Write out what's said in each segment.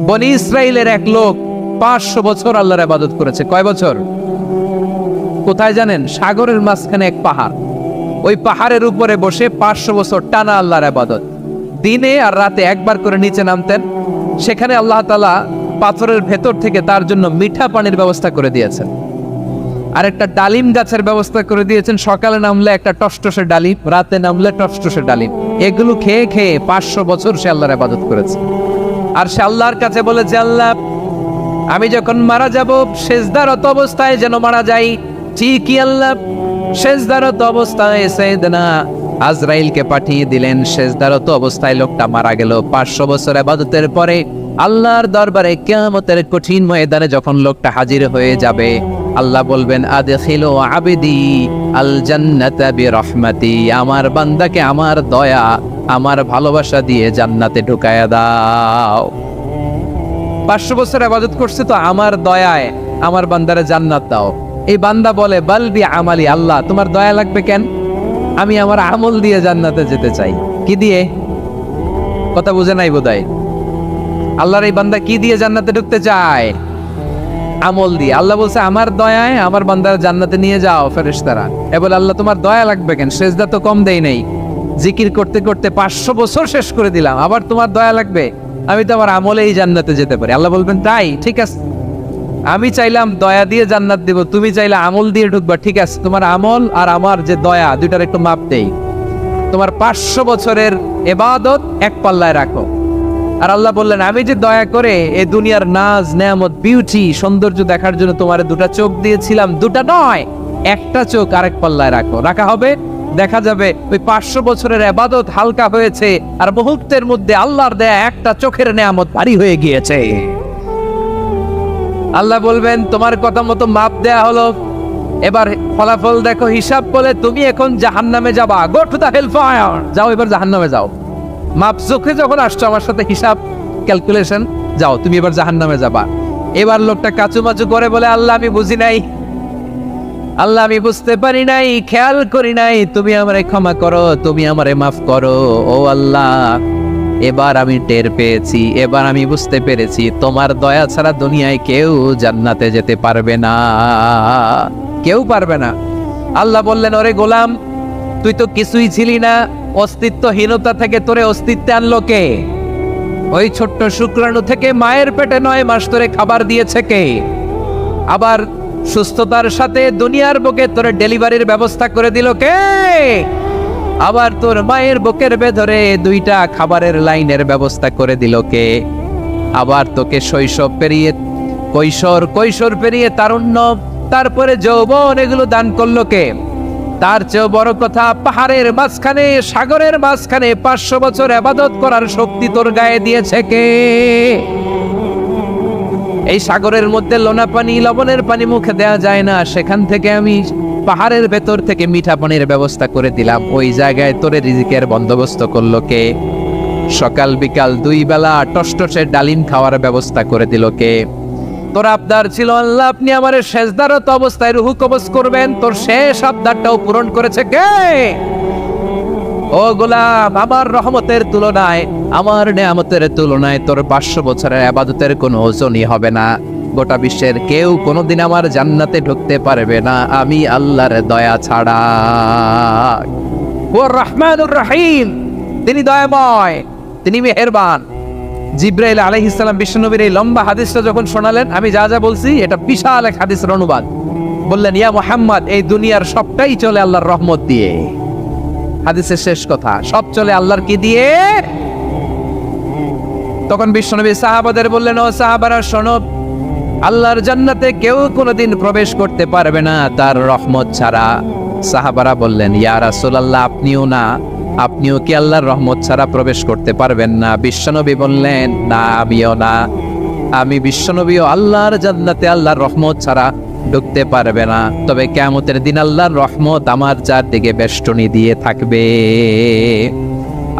বনি ইসরাইলের এক লোক 500 বছর আল্লাহর ইবাদত করেছে। কয় বছর? কোথায় জানেন? সাগরের মাঝখানে এক পাহাড়, ওই পাহাড়ের উপরে বসে 500 বছর টানা আল্লাহর ইবাদত। দিনে আর রাতে একবার করে নিচে নামতেন। সেখানে আল্লাহ তাআলা পাথরের ভেতর থেকে তার জন্য মিঠা পানির ব্যবস্থা করে দিয়েছেন, আর একটা ডালিম গাছের ব্যবস্থা করে দিয়েছেন। সকালে নামলে একটা টসটসে ডালিম, রাতে নামলে টসটসে ডালিম। এগুলো খেয়ে খেয়ে 500 বছর সে আল্লাহর ইবাদত করেছে। আর সে আল্লাহর কাছে বলেছে, আল্লাহ আমি যখন মারা যাব সেজদারত অবস্থায় যেন মারা যাই। ঠিকই আল্লাহ সেজদারত অবস্থায় সাইয়েদনা আজরাইলকে পাঠিয়ে দিলেন। সেজদারত অবস্থায় লোকটা মারা গেল। 500 বছর ইবাদতের পরে আল্লাহর দরবারে কিয়ামতের কঠিন ময়দানে যখন লোকটা হাজির হয়ে যাবে, আল্লাহ বলবেন, আদখিলু আবদি আল জান্নাতা বিরহমাতি, আমার বান্দাকে আমার দয়া আমার ভালোবাসা দিয়ে জান্নাতে ঢুকায়া দাও। 500 বছর ইবাদত করছে তো আমার দয়ায় আমার বান্দারে জান্নাত দাও। এই বান্দা বলে, বালবি আমালি, আল্লাহ তোমার দয়া লাগবে কেন? আমি আমার আমল দিয়ে জান্নাতে যেতে চাই। কি দিয়ে? কথা বুঝে নাই বোধহয়। আল্লাহর এই বান্দা কি দিয়ে জান্নাতে ঢুকতে চায়? আমল দিয়ে। আল্লাহ বলছে, আমার দয়ায় আমার বান্দার জান্নাতে নিয়ে যাও ফেরেশতারা। এ বলে, আল্লাহ তোমার দয়া লাগবে কেন? সেজদা তো কম দেই নাই, জিকির করতে করতে 500 বছর শেষ করে দিলাম, আবার তোমার দয়া লাগবে? আমি তো আমার আমলেই জান্নাতে যেতে পারি। আল্লাহ বলবেন, তাই ঠিক আছে, আমি চাইলাম দয়া দিয়ে জান্নাত দেব, তুমি চাইলে আমল দিয়ে ঢুকবা। ঠিক আছে, তোমার আমল আর আমার যে দয়া দুইটার একটু মাপ দেই। তোমার 500 বছরের ইবাদত এক পাল্লায় রাখো। আর আল্লাহ বললেন, আমি যে দয়া করে এই দুনিয়ার নাজ নেয়ামত বিউটি সৌন্দর্য দেখার জন্য তোমার দুটা চোখ দিয়েছিলাম, দুটা নয় একটা চোখ আরেক পাল্লায় রাখো। রাখা হবে, দেখা যাবে ওই 500 বছরের ইবাদত হালকা হয়েছে, আর মুহূর্তের মধ্যে আল্লাহর দেয়া একটা চোখের নেয়ামত ভারী হয়ে গিয়েছে। আল্লাহ বলবেন, তোমার কথা মতো মাপ দেয়া হলো, এবার ফলাফল দেখো, হিসাব বলে তুমি এখন জাহান্নামে যাবা। Go to the hell fire, যাও এবার জাহান্নামে যাও। মাপ চোখে যখন আসছো আমার সাথে হিসাব ক্যালকুলেশন, যাও তুমি এবার জাহান্নামে যাবা। এবার লোকটা কাচুমাচু করে বলে, আল্লাহ আমি বুঝি নাই, আল্লাহ আমি বুঝতে পারি নাই, খেয়াল করি নাই, তুমি আমারে ক্ষমা করো, তুমি আমারে মাফ করো। ও আল্লাহ, এবার আমি টের পেয়েছি, এবার আমি বুঝতে পেরেছি, তোমার দয়া ছাড়া দুনিয়ায় কেউ জান্নাতে যেতে পারবে না, কেউ পারবে না। আল্লাহ বললেন, ওরে গোলাম, তুই তো কিছুই ছিলি না, অস্তিত্বহীনতা থেকে তোরে অস্তিত্বে আনলো কে? ওই ছোট্ট শুক্রাণু থেকে মায়ের পেটে 9 মাস ধরে খাবার দিয়েছে কে? আবার সুস্থতার সাথে দুনিয়ার বুকে তোরে ডেলিভারির ব্যবস্থা করে দিল কে? আবার তোর মায়ের বুকের ভেতরে 2টা খাবারের লাইনের ব্যবস্থা করে দিল কে? আবার তোকে শৈশব পেরিয়ে কৈশোর পেরিয়ে তারুণ্য, তারপরে যৌবন, এগুলো দান করলো কে? তার চেয়েও বড় কথা, পাহাড়ের মাঝখানে সাগরের মাঝখানে 500 বছর ইবাদত করার শক্তি তোর গায়ে দিয়েছে কে? এই সাগরের মধ্যে লোনা পানি, লবণের পানি মুখে দেয়া যায় না, সেখান থেকে আমি পাহাড়ের ভেতর থেকে মিঠা পানির ব্যবস্থা করে দিলাম। ওই জায়গায় তোরে রিজিকের বন্দোবস্ত করলো কে? সকাল বিকাল 2 বেলা টসটসের ডালিম খাওয়ার ব্যবস্থা করে দিল কে? তোর আবদার ছিল, আল্লাহ আপনি আমারে সেজদারত অবস্থায় রুহু কবজ করবেন, তোর শেষ আবদারটাও পূরণ করেছে কে? ও গোলাম, আমার রহমতের তুলনায়, আমার নেয়ামতের তুলনায় তোর 500 বছরের ইবাদতের কোনো ওজনই হবে না। গোটা বিশ্বের কেউ কোনোদিন আমার জান্নাতে ঢুকতে পারবে না আমি আল্লাহর দয়া ছাড়া। ও রহমানুর রহিম, তিনি দয়াময়, তিনি মেহেরবান। জিব্রাইল আলাইহিস সালাম বিশ্বনবীর এই লম্বা হাদিসটা যখন শোনালেন, আমি যা যা বলছি এটা বিশাল এক হাদিসের অনুবাদ। বললেন, ইয়া মুহাম্মদ, এই দুনিয়ার সবটাই চলে আল্লাহর রহমত দিয়ে। হাদিসের শেষ কথা, সব চলে আল্লাহর কি দিয়ে? তখন বিশ্বনবী সাহাবাদের বললেন, ও সাহাবারা শোনো, আল্লাহর জান্নাতে কেউ কোনোদিন প্রবেশ করতে পারবে না তার রহমত ছাড়া। সাহাবারা বললেন, ইয়া রাসূলুল্লাহ, আপনিও না, আপনিও কি আল্লাহর রহমত ছাড়া প্রবেশ করতে পারবেন না? বিশ্বনবী বললেন, না আমিও না, আমি বিশ্বনবীও আল্লাহর জান্নাতে আল্লাহর রহমত ছাড়া ঢুকতে পারবে না। তবে কিয়ামতের দিন আল্লাহর রহমত আমার চারদিকে বেষ্টনী দিয়ে থাকবে।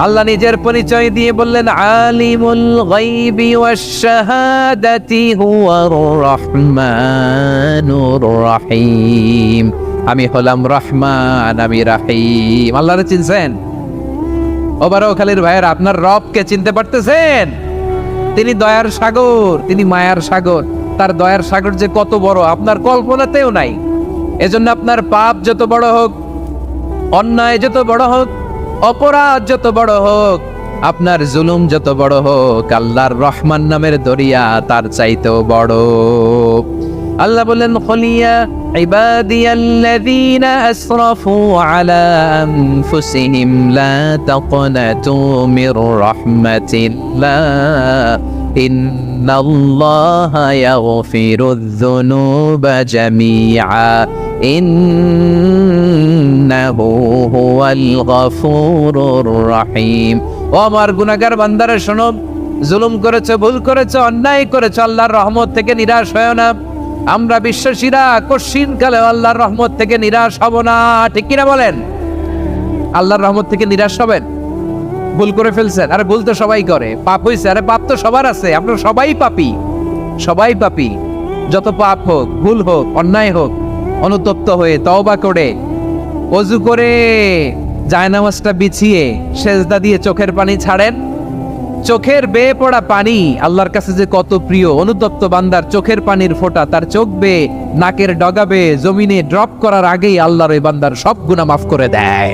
আল্লাহ নিজের পরিচয় দিয়ে বললেন, আলিমুল গায়বি ওয়াশ শাহাদাতি হুয়ার রহমানুর রহিম, আমি হলাম রহমান, আমি রহিম। আল্লাহরে চিনছেন? ওবারও খালির ভাইয়ের, আপনার রবকে চিনতে পারতেছেন? তিনি দয়ার সাগর, তিনি মায়ার সাগর। তার দয়ার সাগর যে কত বড় আপনার কল্পনাতেও নাই। এজন্য আপনার পাপ যত বড় হোক, অন্যায় যত বড় হোক, অপরাধ যত বড় হোক, আপনার জুলুম যত বড় হোক, আল্লাহর রহমান নামের দরিয়া তার চাইতেও বড়। আল্লাহ বলেন, খলিয়া ইবাদিয়াল্লাযীনা আসরাফু আলা আনফুসিহিম লা তাকনাতু মির রাহমাতিল্লাহ ইন্নাল্লাহা ইয়াগফিরুয যুনুবা জামিআ ইন্নাহু হুয়াল গফুরুর রহিম। ও আমার গুনাহগার বান্দারা শোনো, জুলুম করেছো, ভুল করেছো, অন্যায় করেছো, আল্লাহর রহমত থেকে নিরাশ হয়ো না। আমরা বিশ্বাসীরা কঠিন কালে আল্লাহর রহমত থেকে নিরাশ হব না, ঠিক কিনা বলেন? আল্লাহর রহমত থেকে নিরাশ হবেন? ভুল করে ফেলছেন, আরে ভুল তো সবাই করে। পাপ হয়েছে, আরে পাপ তো সবার আছে, আপনারা সবাই পাপী, সবাই পাপী। যত পাপ হোক, ভুল হোক, অন্যায় হোক, অনুতপ্ত হয়ে তওবা করে ওযু করে জায়নামাজটা বিছিয়ে সেজদা দিয়ে চোখের পানি ছাড়েন। চোখের বেয়ে পড়া পানি আল্লাহর কাছে যে কত প্রিয়। অনুতপ্ত বান্দার চোখের পানির ফোঁটা তার চোখ বেয়ে, নাকের ডগা বেয়ে জমিনে ড্রপ করার আগেই আল্লাহর ওই বান্দার সব গুনাহ মাফ করে দেয়।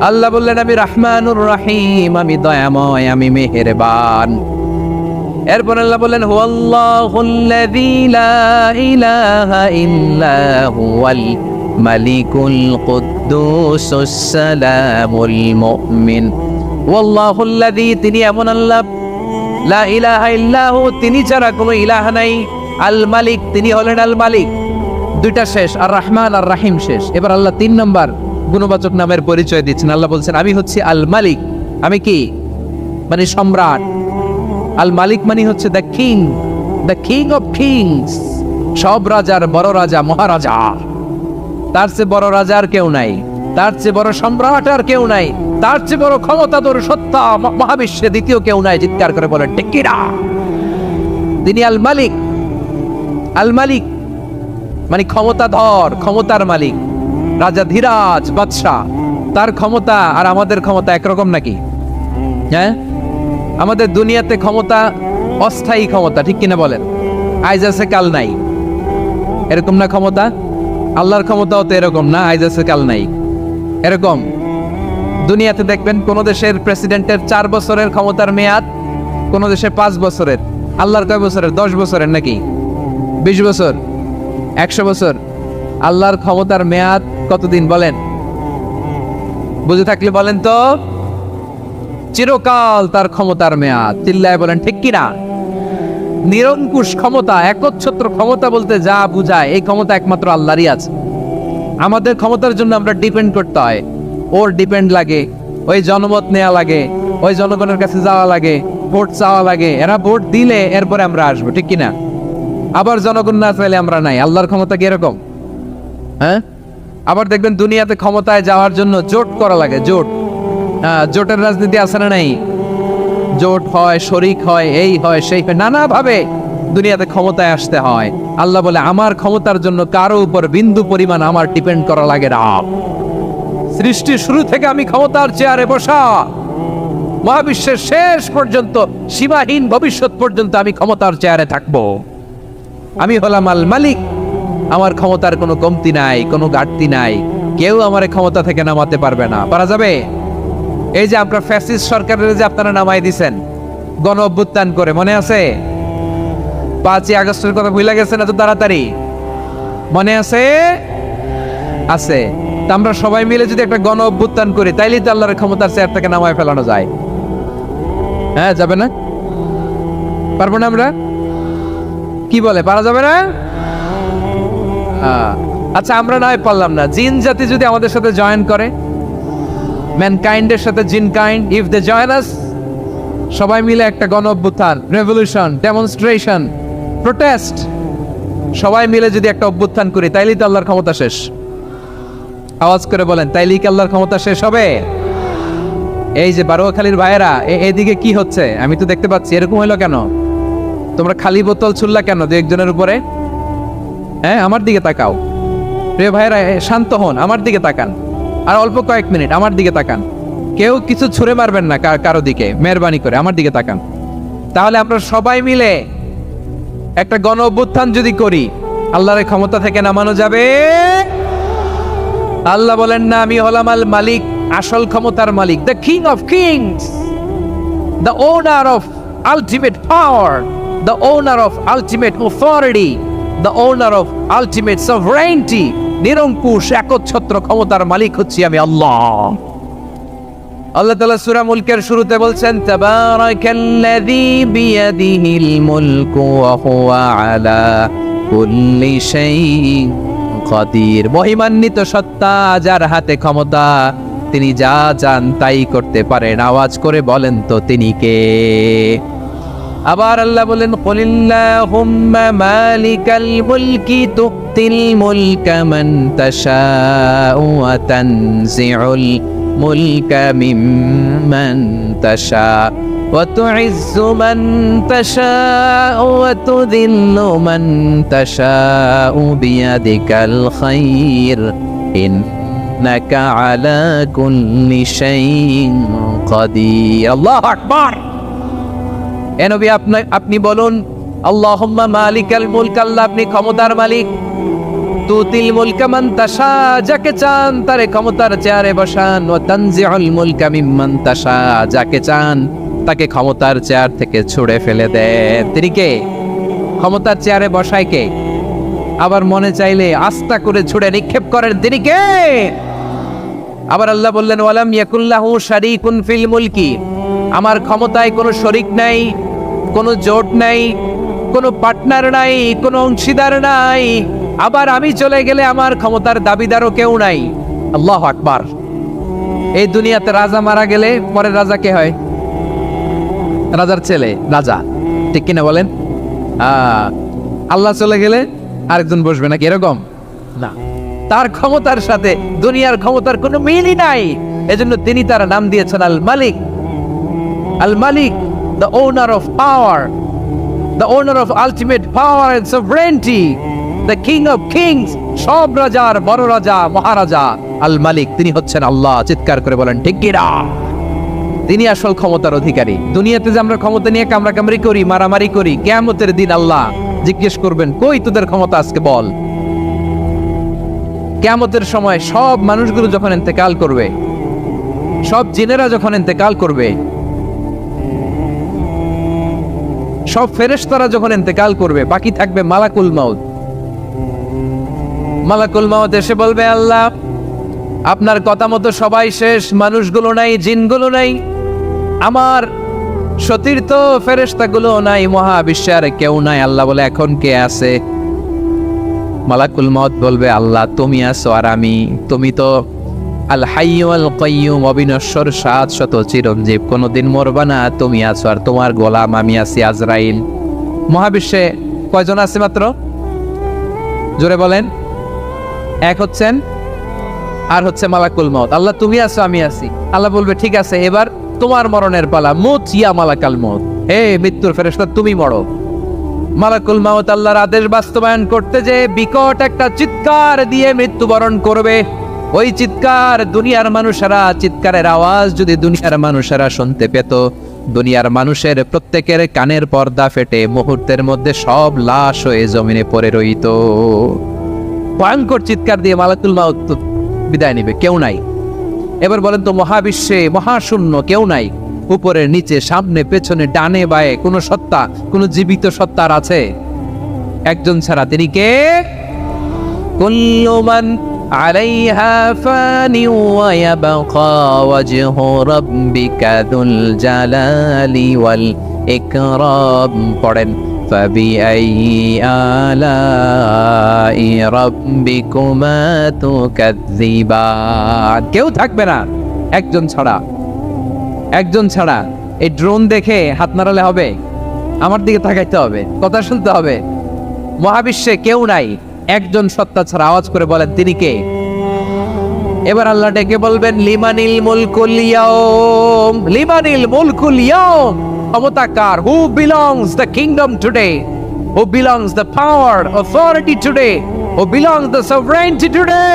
আল্লাহ বললেন, আমি রহমানুর রহিম, আমি দয়াময়, আমি মেহেরবান। এরপর আল্লাহ বললেন, হুয়াল্লাহুল্লাযী লা ইলাহা ইল্লা হুয়াল মালিকুল কুদ্দুসুস সালামুল মুমিন। ওয়াল্লাহুল্লাযী, তিনি এমন আল্লাহ, লা ইলাহা ইল্লাহু, তিনি ছাড়া কোনো ইলাহ নাই, আল মালিক, তিনি হলেন আল মালিক। দুইটা শেষ, আর রহমান আর রাহিম শেষ। এবার আল্লাহ 3 নম্বর গুণবাচক নামের পরিচয় দিচ্ছেন। আল্লাহ বলছেন, আমি হচ্ছি আল মালিক। আমি কি? মানে সম্রাট। আল মালিক মানে হচ্ছে the king, the king of kings, সব রাজার বড় রাজা, মহারাজা। তার চেয়ে বড় রাজা আর কেউ নাই, তার চেয়ে বড় সম্রাট আর কেউ নাই, তার চেয়ে বড় ক্ষমতাধর সত্তা মহাবিশ্বে দ্বিতীয় কেউ নাই। চিৎকার করে বলেন ঠিক কিনা? তিনি আল মালিক। আল মালিক মানে ক্ষমতাধর, ক্ষমতার মালিক, রাজা ধীরাজ বাদশাহ। তার ক্ষমতা আর আমাদের ক্ষমতা একরকম নাকি? হ্যাঁ, আমাদের দুনিয়াতে ক্ষমতা অস্থায়ী ক্ষমতা, ঠিক কিনা বলেন? আইজ আছে কাল নাই, এরকম না ক্ষমতা? আল্লাহর ক্ষমতাও তো এরকম না, আইজ আছে কাল নাই এরকম। দুনিয়াতে দেখবেন কোন দেশের প্রেসিডেন্টের 4 বছরের ক্ষমতার মেয়াদ, কোন দেশে 5 বছরের। আল্লাহর কয় বছরের? 10 বছরের নাকি 20 বছর, 100 বছর। আল্লাহর ক্ষমতার মেয়াদ কতদিন বলেন? বুঝে থাকলে বলেন তো। চিরকাল তার ক্ষমতার মেয়াদ। চিল্লায় বলেন ঠিক কিনা? নিরঙ্কুশ ক্ষমতা, একচ্ছত্র ক্ষমতা বলতে যা বুঝায়, এই ক্ষমতা একমাত্র আল্লাহরই আছে। আমাদের ক্ষমতার জন্য আমরা ডিপেন্ড করতে হয়, ওর ডিপেন্ড লাগে, ওই জনমত নেওয়া লাগে, ওই জনগণের কাছে যাওয়া লাগে, ভোট চাওয়া লাগে। এরা ভোট দিলে এরপরে আমরা আসবো, ঠিক কিনা? আবার জনগণ না চাইলে আমরা নাই। আল্লাহর ক্ষমতা কি এরকম? হ্যাঁ, আবার দেখবেন দুনিয়াতে ক্ষমতায় যাওয়ার জন্য জোট করা লাগে, জোট। জোটের রাজনীতি আছে না নাই? জোট হয়, শরিক হয়, এই হয়, সেই হয়, নানাভাবে দুনিয়াতে ক্ষমতায় আসতে হয়। আল্লাহ বলে, আমার ক্ষমতার জন্য কারো উপর বিন্দু পরিমাণ আমার ডিপেন্ড করা লাগে না। সৃষ্টির শুরু থেকে আমি ক্ষমতার চেয়ারে বসা, মহাবিশ্বের শেষ পর্যন্ত, সীমাহীন ভবিষ্যৎ পর্যন্ত আমি ক্ষমতার চেয়ারে থাকবো। আমি হলাম আল মালিক। আমার ক্ষমতার কোনো কমতি নাই, কোনো ঘাটতি নাই। কেউ আমার ক্ষমতা থেকে নামাতে পারবে না। পারা যাবে? এই যে আপনার ফ্যাসিস্ট সরকারের যে আপনারা নামাই দিছেন গণ অভ্যুত্থান করে, মনে আছে? 5ই আগস্টের কথা ভুলে গেছেন এত তাড়াতাড়ি? মনে আছে? আছে। তা আমরা সবাই মিলে যদি একটা গণ অভ্যুত্থান করি, তাইলেই তো আল্লাহর ক্ষমতার চেয়ার থেকে নামায় ফেলানো যায়। হ্যাঁ, যাবে না? পারবো না আমরা? কি বলে, পারা যাবে না? আচ্ছা, আমরা নয় পারলাম না, জিন জাতি যদি আমাদের সাথে জয়েন করে, ম্যানকাইন্ডের সাথে জিনকাইন্ড, ইফ দে জয়েন আস, সবাই মিলে একটা গণ অভ্যুত্থান, রেভলিউশন, ডেমনস্ট্রেশন, প্রোটেস্ট, সবাই মিলে যদি একটা অভ্যুত্থান করি, তাইলেই তো আল্লাহর ক্ষমতা শেষ। আওয়াজ করে বলেন, তাইলেই কি আল্লাহর ক্ষমতা শেষ হবে? এই যে বারোয়াখালীর ভাইয়েরা, এদিকে কি হচ্ছে আমি তো দেখতে পাচ্ছি। এরকম হইলো কেন? তোমরা খালি বোতল ছুড়লা কেন 2-1 উপরে? হ্যাঁ, আমার দিকে তাকাও। প্রিয় ভাইয়েরা, শান্ত হন, আমার দিকে তাকান। আর অল্প কয়েক মিনিট আমার দিকে তাকান। কেউ কিছু ছুঁড়ে মারবেন না কারো দিকে, মেহরবানি করে আমার দিকে তাকান। তাহলে আমরা সবাই মিলে একটা গণ অভ্যুত্থান যদি করি, আল্লাহর ক্ষমতা থেকে নামানো যাবে? আল্লাহ বলেন না, আমি হলাম আল মালিক, আসল ক্ষমতার মালিক, the king of kings, the owner of ultimate power, the owner of ultimate authority, the owner of ultimate sovereignty. নিরঙ্কুশ একচ্ছত্র ক্ষমতার মালিক হচ্ছি আমি আল্লাহ। আল্লাহ তাআলা সূরা মুলকের শুরুতে বলছেন, তাবারাকাল্লাযী বিয়াদিহিল মুলকু ওয়া হুয়া আলা কুল্লি শাইইন কাদির। মহিমান্বিত সত্তা, যার হাতে ক্ষমতা, তিনি যা চান তাই করতে পারেন। আওয়াজ করে বলেন তো তিনি কে? আবার আল্লাহ বলেন, কুলিল্লাহুম্মা মালিকাল মুলকি তুতিল মুলকা মান তাশাউ ওয়া তানজিউল মুলকা মিম্মান তাশা ওয়া তুইজ্জু মান তাশাউ ওয়া তুযিল্লু মান তাশাউ বিয়াদিকাল খায়র ইন্নাকা আলা কুল্লি শাইইন কাদির। আল্লাহু আকবার। এ নবী, আপনি বলুন, আল্লাহুম্মা মালিকাল মুলক, আল্লাহ আপনি ক্ষমতার মালিক। তুতিল মুলকা মান তাশা, যাকে চান তারে ক্ষমতার চেয়ারে বসান। ওয়া তানজিউল মুলকা মিম্মান তাশা, যাকে চান তাকে ক্ষমতার চেয়ার থেকে ছুঁড়ে ফেলে দেন। তিনি কে? ক্ষমতার চেয়ারে বসায় কে? আবার মনে চাইলে আস্থা করে ছুঁড়ে নিক্ষেপ করেন, তিনি কে? আবার আল্লাহ বললেন, ওয়ালাম ইয়াকুল্লাহু শারীকুন ফিল মুলকি, আমার ক্ষমতায় কোনো শরীক নাই, কোনো জোট নাই, কোনো পার্টনার নাই, কোনো অংশীদার নাই। আবার আমি চলে গেলে আমার ক্ষমতার দাবিদারও কেউ নাই। আল্লাহু আকবার। এই দুনিয়াতে রাজা মারা গেলে পরে রাজা কে হয়? রাজার ছেলে রাজা, ঠিক কিনা বলেন? আল্লাহ চলে গেলে আরেকজন বসবে নাকি এরকম? না, তার ক্ষমতার সাথে দুনিয়ার ক্ষমতার কোনো মিলই নাই। এজন্য তিনি তার নাম দিয়েছেন আল মালিক। আল মালিক, the owner of power, the owner of ultimate power and sovereignty, the king of kings, সব রাজার বড় রাজা, মহারাজা আল মালিক, তিনি হচ্ছেন আল্লাহ। চিৎকার করে বলেন ঠিক কি না? তিনি আসল ক্ষমতার অধিকারী। দুনিয়াতে যে আমরা ক্ষমতা নিয়ে কামড়াকামড়ি করি, মারামারি করি, কিয়ামতের দিন আল্লাহ জিজ্ঞেস করবেন, কই তোদের ক্ষমতা আজকে বল। কিয়ামতের সময় সব মানুষগুলো যখন ইন্তেকাল করবে, সব জিনেরা যখন ইন্তেকাল করবে, সব ফেরেশতারা যখন ইন্তেকাল করবে, বাকি থাকবে মালাকুল মাউত। মালাকুল মাউত এসে বলবে, আল্লাহ আপনার কথা মতো সবাই শেষ, মানুষগুলো নাই, জিনগুলো নাই, আমার সতীর্থ ফেরেশতাগুলো নাই, মহাবিশ্বে আর কেউ নাই। আল্লাহ বলে, এখন কে আছে? মালাকুল মাউত বলবে, আল্লাহ তুমি আছো আর আমি। তুমি তো আল হাইয়্যু আল কাইয়্যুম, অবিনশ্বর, শাশ্বত, চিরঞ্জীব, কোনদিন মরবা না, তুমি আছো আর তোমার গোলাম আমি আছি আজরাইল। মহাবিশ্বে কয়জন আছে মাত্র? জোরে বলেন। এক হচ্ছেন, আর হচ্ছে মালাকুল মাউত। আল্লাহ তুমি আছো আমি আছি। আল্লাহ বলবে, ঠিক আছে, এবার তোমার মরণের পালা। মুত ইয়া মালাকাল মাউত, হে মৃত্যুর ফেরেশতা তুমি মরো। মালাকুল মাউত আল্লাহর আদেশ বাস্তবায়ন করতে যে বিকট একটা চিৎকার দিয়ে মৃত্যুবরণ করবে। ওই চিৎকার দুনিয়ার মানুষেরা, চিৎকারের আওয়াজ যদি দুনিয়ার মানুষেরা শুনতে পেত, দুনিয়ার মানুষের প্রত্যেকের কানের পর্দা ফেটে মুহূর্তের মধ্যে সব লাশ হয়ে জমিনে পড়ে রইত। ভয়ঙ্কর চিৎকার দিয়ে মালাকুল মাউত বিদায় নিবে, কেউ নাই। এবার বলেন তো, মহাবিশ্বে মহাশূন্য, কেউ নাই। উপরে নিচে, সামনে পেছনে, ডানে বায়ে কোন সত্তা, কোন জীবিত সত্তার আছে? একজন ছাড়া, তিনি কে? কুল্লু মান আলাইহা ফানি ওয়া ইয়াবকা ওয়াজহু রাব্বিকা যুল জালালি ওয়াল ইকরাম। পড়েন, ফাবিআইয়ি আলাই রাব্বিকুমা তুকাযযিবান। কেউ থাকবে না একজন ছাড়া। একজন ছাড়া। এই ড্রোন দেখে হাত নাড়ালে হবে? আমার দিকে তাকাইতে হবে, কথা শুনতে হবে। মহাবিশ্বে কেউ নাই, একজন সত্তা ছাড়া। আওয়াজ করে বলেন, তিনি কে? এবার আল্লাহ ডেকে বলবেন, লিমানিল মুলকুল ইয়াউম, লিমানিল মুলকুল ইয়াউম। ক্ষমতা কার? Who belongs the kingdom today, who belongs the power authority today, who belongs the sovereignty today.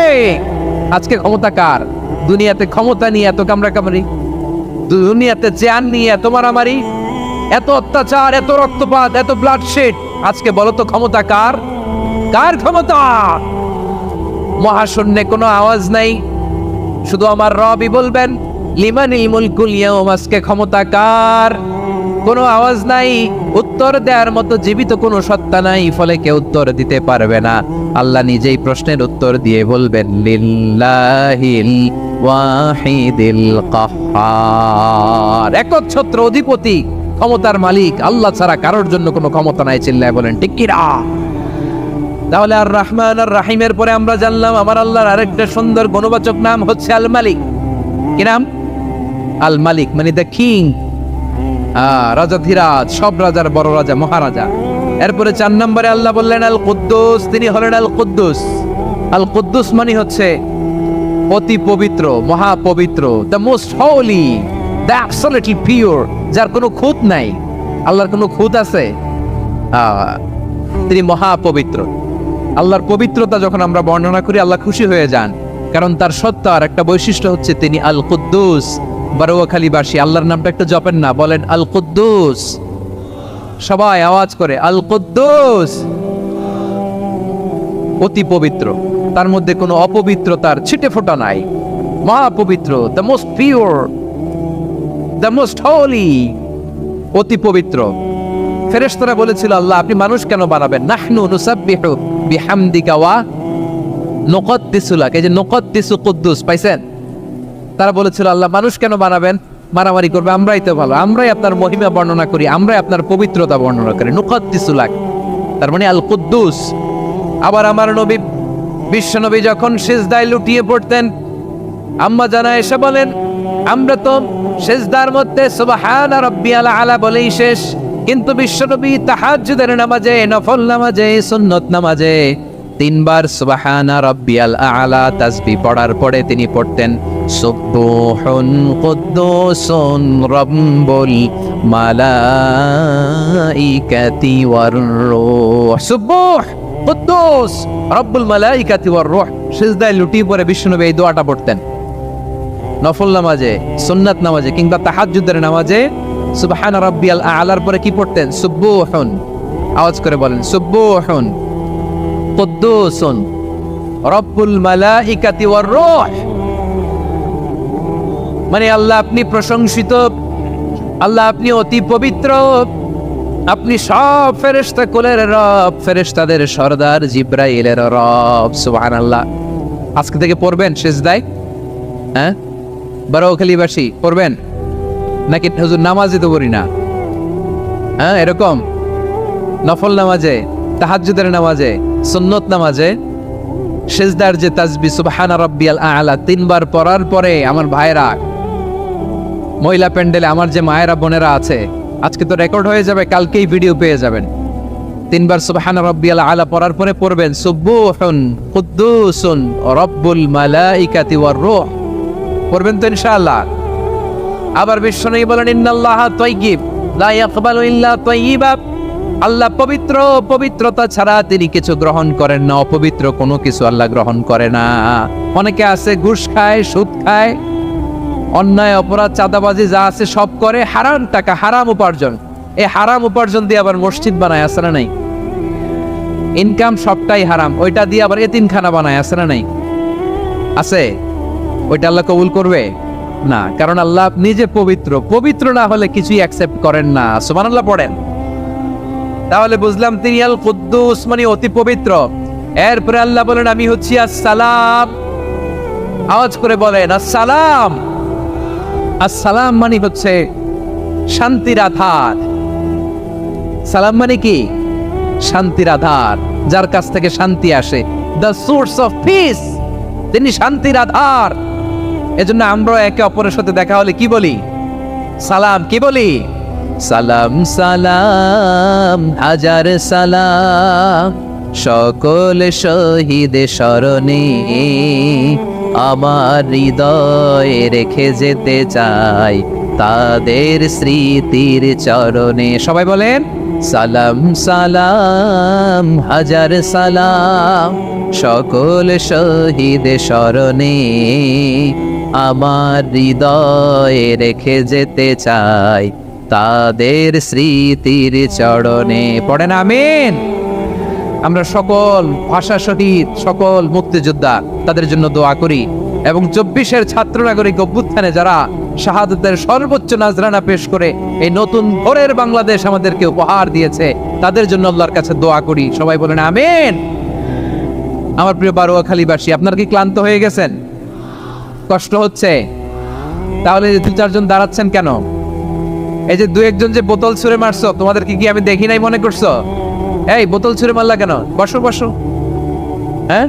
আজকে ক্ষমতা কার? দুনিয়াতে ক্ষমতা নিয়ে এত কামড়াকামড়ি, দুনিয়াতে চেয়ার নিয়ে এত মারামারি, এত অত্যাচার, এত রক্তপাত, এত ব্লাডশেড, আজকে বলো তো ক্ষমতা কার? কার ক্ষমতা? মহাশূন্যে কোনো আওয়াজ নাই, শুধু আমার রবই বলবেন লিমানিল মুলকুল ইয়াউম, আজকে ক্ষমতা কার? কোনো আওয়াজ নাই, উত্তর দেওয়ার মতো জীবিত কোনো সত্তা নাই, ফলে কেউ উত্তর দিতে পারবে না। আল্লাহ নিজেই প্রশ্নের উত্তর দিয়ে বলবেন লিল্লাহিল ওয়াহিদিল কাহ্হার, একচ্ছত্র অধিপতি, ক্ষমতার মালিক আল্লাহ ছাড়া কারোর জন্য কোনো ক্ষমতা নাই। চিল্লায় বলেন ঠিক কি না? তাহলে আর রহমান আর রাহিমের পরে আমরা জানলাম আমার আল্লাহর আরেকটা সুন্দর গুণবাচক নাম হচ্ছে আল মালিক। কি নাম? আল মালিক, মানে দ্য কিং, রাজাধিরাজ, সব রাজার বড় রাজা, মহারাজা। এরপরে 4 নম্বরে আল্লাহ বললেন আল কুদ্দুস, তিনি হলেন আল কুদ্দুস। আল কুদ্দুস মানে হচ্ছে অতি পবিত্র, মহাপবিত্র, the most holy, the absolutely pure, যার কোনো খুঁত নাই। আল্লাহর কোনো খুঁত আছে? তিনি মহাপবিত্র। আল্লাহর পবিত্রতা যখন আমরা বর্ণনা করি আল্লাহ খুশি হয়ে যান, কারণ তার সত্তার একটা বৈশিষ্ট্য হচ্ছে তিনি আল কুদ্দুস। বারোয়াখালীবাসী আল্লাহর নামটা একটু জপেন না, বলেন আল কুদ্দুস, সবাই আওয়াজ করে আল কুদ্দুস। অতি পবিত্র, তার মধ্যে কোনো অপবিত্রতার ছিটে ফোঁটা নাই, মহাপবিত্র, the most pure, the most holy, অতি পবিত্র। ফেরেশতারা বলেছিল আল্লাহ আপনি মানুষ কেন বানাবেন? নাহনু নুসাব্বিহু বিহামদিকা ওয়া নুকদ্দিসু লাক, এই যে নুকদ্দিসু কুদ্দুস পাইছেন? তারা বলেছিল আল্লাহ মানুষ কেন বানাবেন? মারামারি করবে, আমরাই তো ভালো, আমরাই আপনার মহিমা বর্ণনা করি, আমরাই আপনার পবিত্রতা বর্ণনা করি। নুকদ্দিসু লাক, তার মানে আল কুদ্দুস। আবার আমার নবী বিশ্ব নবী যখন সিজদায় লুটিয়ে পড়তেন, আম্মা জানা এসে বলেন আমরা তো সিজদার মধ্যে সুবহান রাব্বিয়াল আলা বলেই শেষ, কিন্তু বিশ্বনবী তাহাজ্জুদের নামাজে, নফল নামাজে, সুন্নত নামাজে 3 বার সুবহানা রাব্বিয়াল আলা তাসবিহ পড়ার পরে তিনি পড়তেন সুবহুন কুদ্দুসুন রাব্বুল মালাইকাতি ওয়ার রূহ, সুবহ কুদ্দুস রাব্বুল মালাইকাতি ওয়ার রূহ। সিজদায় লুটিয়ে পড়ে বিশ্বনবী এই দোয়াটা পড়তেন। নফল নামাজে, সুন্নাত নামাজে কিংবা তাহাজ্জুদের নামাজে সুবহান রাব্বিয়াল আলার পরে কি পড়তেন? সুবহুন, আওয়াজ করে বলেন সুবহুন কুদ্দুসুন রাব্বুল মালাইকাতি ওয়ার রূহ, মানে আল্লাহ আপনি প্রশংসিত, আল্লাহ আপনি অতি পবিত্র, আপনি সব ফেরেশতা কুলের রব, ফেরেশতাদের সরদার জিবরাইলের রব। সুবহানাল্লাহ। আজকে থেকে পড়বেন সিজদায়? হ্যাঁ, বারোয়াখালীবাসী পড়বেন নাকি হুজুর নামাজে তো পড়ি না? হ্যাঁ, এরকম নফল নামাজে, তাহাজ্জুদের নামাজে, সুন্নত নামাজে সিজদার যে তাসবিহ সুবহান রাব্বিয়াল আলা 3 বার পড়ার পরে আমার ভাইরা, মহিলা প্যান্ডেলে আমার যে মায়েরা বোনেরা আছে, আজকে তো রেকর্ড হয়ে যাবে, কালকেই ভিডিও পেয়ে যাবেন। 3 বার সুবহান রাব্বিয়াল আলা পড়ার পরে পড়বেন সুবহুন কুদ্দুসুন রাব্বুল মালাইকাতি ওয়ার রূহ, পড়বেন তো ইনশাআল্লাহ। আবার বিশ্বনবী বলেন ইন্নাল্লাহা তাইয়্যিব লা ইয়াকবালু ইল্লা তাইয়্যিবা, আল্লাহ পবিত্র, পবিত্রতা ছাড়া তিনি কিছু গ্রহণ করেন না, অপবিত্র কোনো কিছু আল্লাহ গ্রহণ করে না। অনেকে আছে ঘুষ খায়, সুদ খায়, অন্যায় অপরাধ চাঁদাবাজি যা আছে সব করে, হারাম টাকা, হারাম উপার্জন, এই হারাম উপার্জন দিয়ে আবার মসজিদ বানায়, আছে না নাই? ইনকাম সবটাই হারাম, ওইটা দিয়ে আবার এতিমখানা বানায়, আছে না নাই? আছে। ওইটা আল্লাহ কবুল করবে না, কারণ আল্লাহ নিজে পবিত্র, পবিত্র না হলে কিছুই অ্যাকসেপ্ট করেন না। সুবহানাল্লাহ পড়েন। তাহলে বুঝলাম তিনি আল কুদ্দুস মানে অতি পবিত্র। এরপরে আল্লাহ বলেন আমি হচ্ছি আসসালাম, আওয়াজ করে বলেন আসসালাম। আসসালাম মানে হচ্ছে শান্তির আধার। সালাম মানে কি? শান্তির আধার, যার কাছ থেকে শান্তি আসে, দ্য সোর্স অফ পিস, তিনি শান্তির আধার। এজন্য আমরা একে অপরের সাথে দেখা হলে কি বলি? সালাম। কি বলি? সালাম সালাম হাজার সালাম, সকল শহীদ স্মরণে আমার হৃদয়ে রেখে যেতে চাই তাদের স্মৃতির চরণে। সবাই বলেন সালাম সালাম হাজার সালাম, সকল শহীদ স্মরণে আমার হৃদয়ে রেখে যেতে চাই তাদের স্মৃতির চরণে। পড়েন আমিন। আমরা সকল ভাষা শহীদ, সকল মুক্তিযোদ্ধা তাদের জন্য দোয়া করি, এবং 24-এর ছাত্র নাগরিক অভ্যুত্থানে যারা শাহাদাতের সর্বোচ্চ নাজরানা পেশ করে এই নতুন ভোরের বাংলাদেশ আমাদেরকে উপহার দিয়েছে, তাদের জন্য আল্লাহর কাছে দোয়া করি। সবাই বলেন আমিন। আমার প্রিয় বারোয়াখালীবাসী, আপনারা কি ক্লান্ত হয়ে গেছেন? কষ্ট হচ্ছে? তাহলে 2-4 জন দাঁড়াচ্ছেন কেন? এই যে 2-1 জন যে বোতল ছুঁড়ে মারছো, তোমাদের কি আমি দেখি নাই মনে করছো? এই বোতল ছুঁড়ে মারলা কেন? বসো বসো। হ্যাঁ,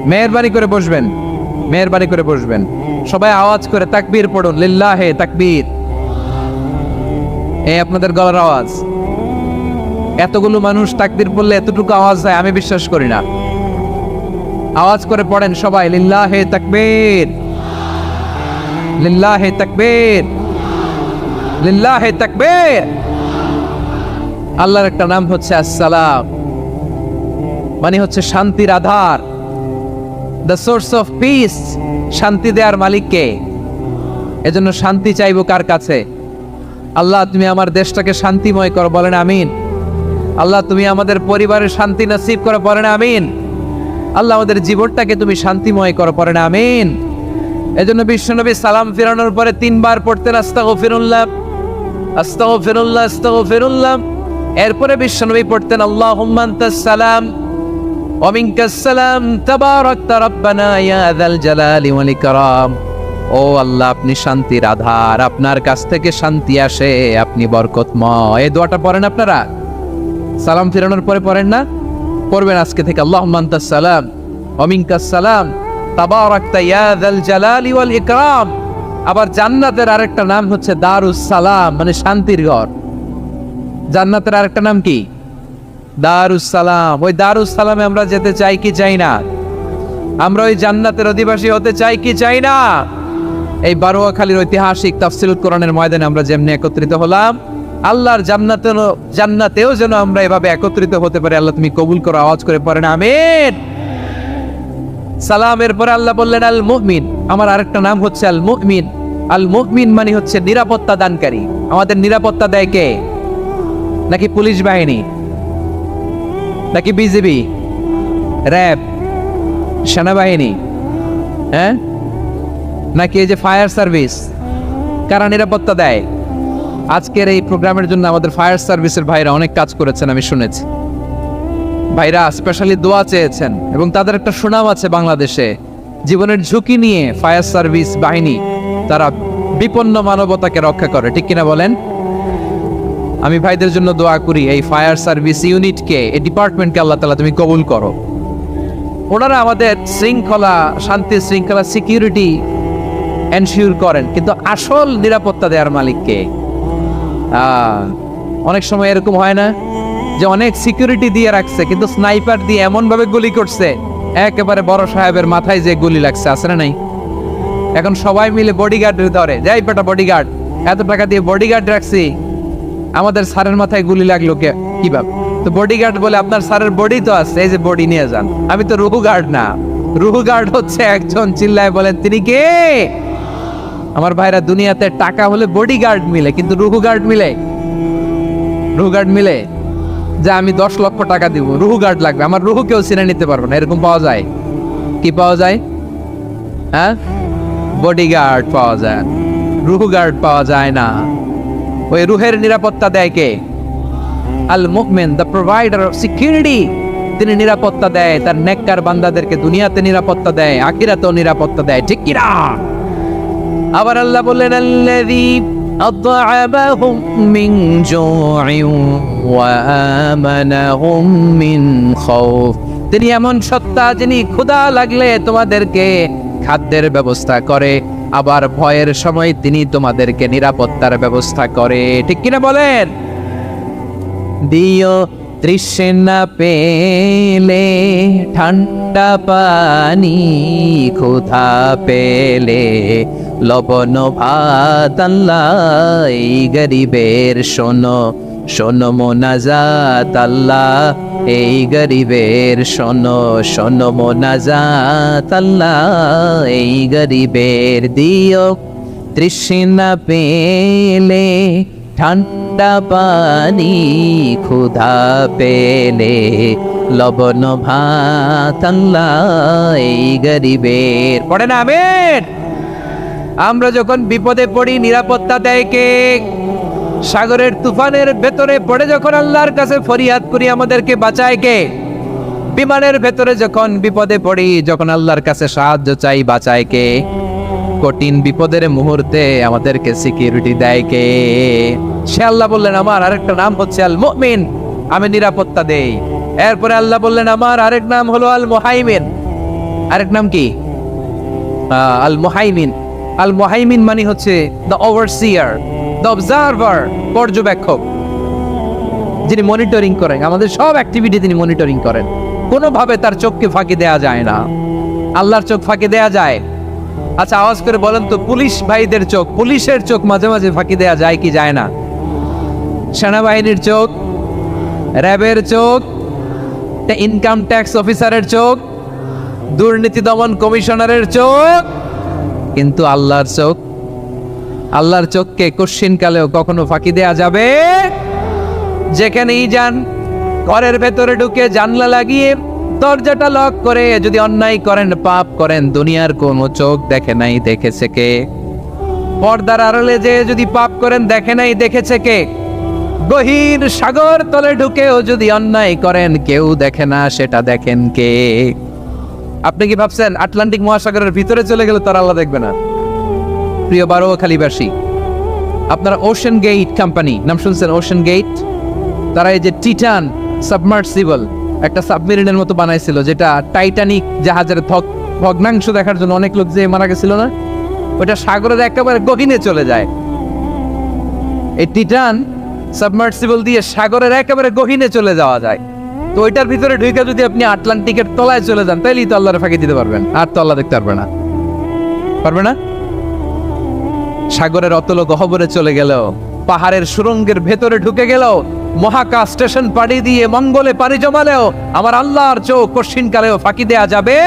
মেহেরবানি করে বসবেন, মেহেরবানি করে বসবেন। সবাই আওয়াজ করে তাকবীর পড়ুন, লিল্লাহে তাকবীর। এই আপনাদের গলার আওয়াজ। এতগুলো মানুষ তাকবীর পড়লে এতটুকু আওয়াজ হয় আমি বিশ্বাস করি না। আওয়াজ করে পড়েন সবাই, লিল্লাহে তাকবীর, লিল্লাহে তাকবীর, লিল্লাহে তাকবীর। আল্লাহর একটা নাম হচ্ছে আসসালাম, মানে হচ্ছে শান্তির আধার, দ্য সোর্স অফ পিস। শান্তি দেওয়ার মালিক কে? এজন্য শান্তি চাইবো কার কাছে? আল্লাহ তুমি আমার দেশটাকে শান্তিময় করো, বলেন আমিন। আল্লাহ তুমি আমাদের পরিবারের শান্তি নসিব করো, বলেন আমিন। আল্লাহ আমাদের জীবনটাকে তুমি শান্তিময় করো, বলেন আমিন। এজন্য বিশ্বনবী সালাম ফিরানোর পরে 3 বার পড়তেন আস্তাগফিরুল্লাহ, আস্তাগফিরুল্লাহ, আস্তাগফিরুল্লাহ। এরপরে বিশ্বনবী পড়তেন আল্লাহুম্মা আনতাস সালাম ওয়া মিনকাস সালাম তাবারাকতা রাব্বানা ইয়া যাল জালালি ওয়াল ইকরাম। ও আল্লাহ, আপনি শান্তির আধার, আপনার কাছ থেকে শান্তি আসে, আপনি বরকতময়। এই দোয়াটা পড়েন আপনারা? সালাম ফিরানোর পরে পড়েন না? পড়বেন আজকে থেকে, আল্লাহুম্মা আনতাস সালাম ওয়া মিনকাস সালাম তাবারাকতা ইয়া যাল জালালি ওয়াল ইকরাম। আবার জান্নাতের আরেকটা নাম হচ্ছে দারুস সালাম, মানে শান্তির ঘর। জান্নাতের আরেকটা নাম কি? দারুস সালাম। ওই দারুস সালামে আমরা যেতে চাই কি চাই না? আমরা ওই জান্নাতের অধিবাসী হতে চাই কি চাই না? এই বারোয়াখালীর ঐতিহাসিক তাফসীরুল কোরআনের ময়দানে আমরা যেমনি একত্রিত হলাম, আল্লাহর জান্নাতেও যেন আমরা এভাবে একত্রিত হতে পারি। আল্লাহ তুমি কবুল করো। আওয়াজ করে পড়েন আমিন। সালামের পরে আল্লাহ বললেন আল মুমিন। আমার আরেকটা নাম হচ্ছে আল মুমিন। আল মুমিন মানে হচ্ছে নিরাপত্তা দানকারী। আমাদের নিরাপত্তা দেয় কে? নাকি পুলিশ বাহিনী, নাকি বিজিবি, র্যাব, সেনাবাহিনী, হ্যাঁ, নাকি এই যে ফায়ার সার্ভিস? কারা নিরাপত্তা দেয়? আজকের এই প্রোগ্রামের জন্য আমাদের ফায়ার সার্ভিসের ভাইরা অনেক কাজ করেছেন, আমি শুনেছি। ভাইরা স্পেশালি দোয়া চেয়েছেন, এবং তাদের একটা সুনাম আছে বাংলাদেশে। জীবনের ঝুঁকি নিয়ে ফায়ার সার্ভিস বাহিনী তারা বিপন্ন মানবতাকে রক্ষা করে, ঠিক কিনা বলেন? আমি ভাইদের জন্য দোয়া করি, এই ফায়ার সার্ভিস ইউনিটকে, এই ডিপার্টমেন্টকে আল্লাহ তাআলা তুমি কবুল করো। ওনারা আমাদের শৃঙ্খলা, শান্তি শৃঙ্খলা, সিকিউরিটি এনশিওর করেন, কিন্তু আসল নিরাপত্তা দেওয়ার মালিক কে? অনেক সময় এরকম হয় না যে অনেক সিকিউরিটি দিয়ে রাখছে, কিন্তু স্নাইপার দিয়ে এমন ভাবে গুলি করছে একেবারে বড় সাহেবের মাথায় যে গুলি লাগছে, আছে না নাই? এখন সবাই মিলে বডিগার্ড ধরে, যাই বেটা বডিগার্ড, এত টাকা দিয়ে বডিগার্ড রাখছি, আমাদের স্যারের মাথায় গুলি লাগলো কে কিভাবে? তো বডিগার্ড বলে আপনার স্যারের বডি তো আছে, এই যে বডি নিয়ে যান। আমি তো রুহু গার্ড না। রুহু গার্ড হচ্ছে একজন, চিল্লায় বলেন তিনি কে? আমার ভাইরা, দুনিয়াতে টাকা হলে বডিগার্ড মিলে, কিন্তু রুহু গার্ড মিলে? রুহু গার্ড মিলে যে আমি 10 লক্ষ টাকা দিব, রুহু গার্ড লাগবে, আমার রুহু কেউ চিনে নিতে পারবো না, এরকম পাওয়া যায়? কি পাওয়া যায়? হ্যাঁ, বডিগার্ড পাওয়া যায়, রুহু গার্ড পাওয়া যায় না। ওই রুহের নিরাপত্তা দেয় কে? আল মুমিন, দ্য প্রোভাইডার অফ সিকিউরিটি। তিনি নিরাপত্তা দেয় তার নেককার বান্দাদেরকে, দুনিয়াতে নিরাপত্তা দেয়, আখিরাতেও নিরাপত্তা দেয়, ঠিক কি না? আবার আল্লাহ বললেন আল্লাযী আত'আমাহুম মিন জু'ইন ওয়া আমানাহুম মিন খাউফ। তিনি এমন সত্তা যিনি ক্ষুধা লাগলে তোমাদেরকে খাদ্যের ব্যবস্থা করে, আবার ভয়ের সময় তিনি তোমাদেরকে নিরাপত্তার ব্যবস্থা করে, ঠিক কিনা বলেন? দিও তৃষ্ণা পেলে ঠান্ডা পানি, ক্ষুধা পেলে লবণ ভাত। আল্লাহ এই গরিবের শোনো শোনো মোনাজাত, আল্লাহ এই গরিবের শোনো শোনো মোনাজাত, আল্লাহ এই গরিবের দিও তৃষ্ণা পেলে ঠান্ডা পানি, ক্ষুধা পেলে লবণ ভাত, আল্লাহ এই গরিবের। পড়ে না আমিন? আমরা যখন বিপদে পড়ি নিরাপত্তা দেয় কে? সাগরের তুফানের ভেতরে পড়ে যখন আল্লাহর কাছে ফরিয়াদ করি আমাদেরকে বাঁচায় কে? বিমানের ভেতরে যখন বিপদে পড়ি, যখন আল্লাহর কাছে সাহায্য চাই, বাঁচায় কে? কঠিন বিপদের মুহূর্তে আমাদেরকে সিকিউরিটি দেয় কে? সে আল্লাহ বললেন আমার আরেকটা নাম হচ্ছে আল মুমিন, আমি নিরাপত্তা দেই। এরপরে আল্লাহ বললেন আমার আরেক নাম হলো আল মুহাইমিন। আরেক নাম কি? আল মুহাইমিন। আল মুহাইমিন মানে হচ্ছে দ্য ওভারসিয়ার, দ্য অবজারভার, পর্যবেক্ষক, যিনি মনিটরিং করেন আমাদের সব অ্যাক্টিভিটি, তিনি মনিটরিং করেন। কোনোভাবে তার চোখকে ফাঁকি দেয়া যায় না। আল্লাহর চোখ ফাঁকি দেয়া যায়? আচ্ছা আওয়াজ করে বলেন তো, পুলিশ ভাইদের চোখ, পুলিশের চোখ মাঝে মাঝে ফাঁকি দেয়া যায় কি যায় না? সেনাবাহিনীর চোখ, র্যাবের চোখ, ইনকাম ট্যাক্স অফিসারের চোখ, দুর্নীতি দমন কমিশনারের চোখ, কিন্তু আল্লাহর চোখ, আল্লাহর চোখকে কোশ্চিনকালেও কখনো ফাঁকি দেয়া যাবে? যেখানেই যান, ঘরের ভেতরে ঢুকে জানলা লাগিয়ে দরজাটা লক করে যদি অন্যায় করেন, পাপ করেন, দুনিয়ার কোন চোখ দেখে নাই, দেখেছে কে? পর্দার আড়ালে যে যদি পাপ করেন, দেখে নাই, দেখেছে কে? গহীন সাগর তলে ঢুকেও যদি অন্যায় করেন, কেউ দেখে না, সেটা দেখেন কে? আপনি কি ভাবছেন আটলান্টিক মহাসাগরের ভিতরে চলে গেলে তার আল্লাহ দেখবে না? প্রিয় বারোয়াখালীবাসী, আপনারা ওশেন গেট কোম্পানি নাম শুনছেন? ওশেন গেট, তারা এই যে টিটান সাবমার্সিবল একটা সাবমেরিনের মতো বানাইছিল, যেটা টাইটানিক জাহাজের ভগ্নাংশ দেখার জন্য অনেক লোক যে মারা গেছিল না, ওটা সাগরের একেবারে গহীনে চলে যায়। এই টিটান সাবমার্সিবল দিয়ে সাগরের একেবারে গহীনে চলে যাওয়া যায়। তো ওইটার ভিতরে ঢুকে যদি আপনি আটলান্টিকের তলায় চলে যান, তাইলেই তো আল্লাহর ফাঁকি দিতে পারবেন, আর তো আল্লাহ দেখতে পারবে না। পারবে না? সাগরের অতল গহ্বরে চলে গেল, পাহাড়ের সুরঙ্গের ভেতরে ঢুকে গেল, মহাকাশ স্টেশন পাড়ি দিয়ে মঙ্গলে পাড়ি জমালেও আমার আল্লাহর চোখ কঠিনকালেও ফাঁকি দেয়া যাবে?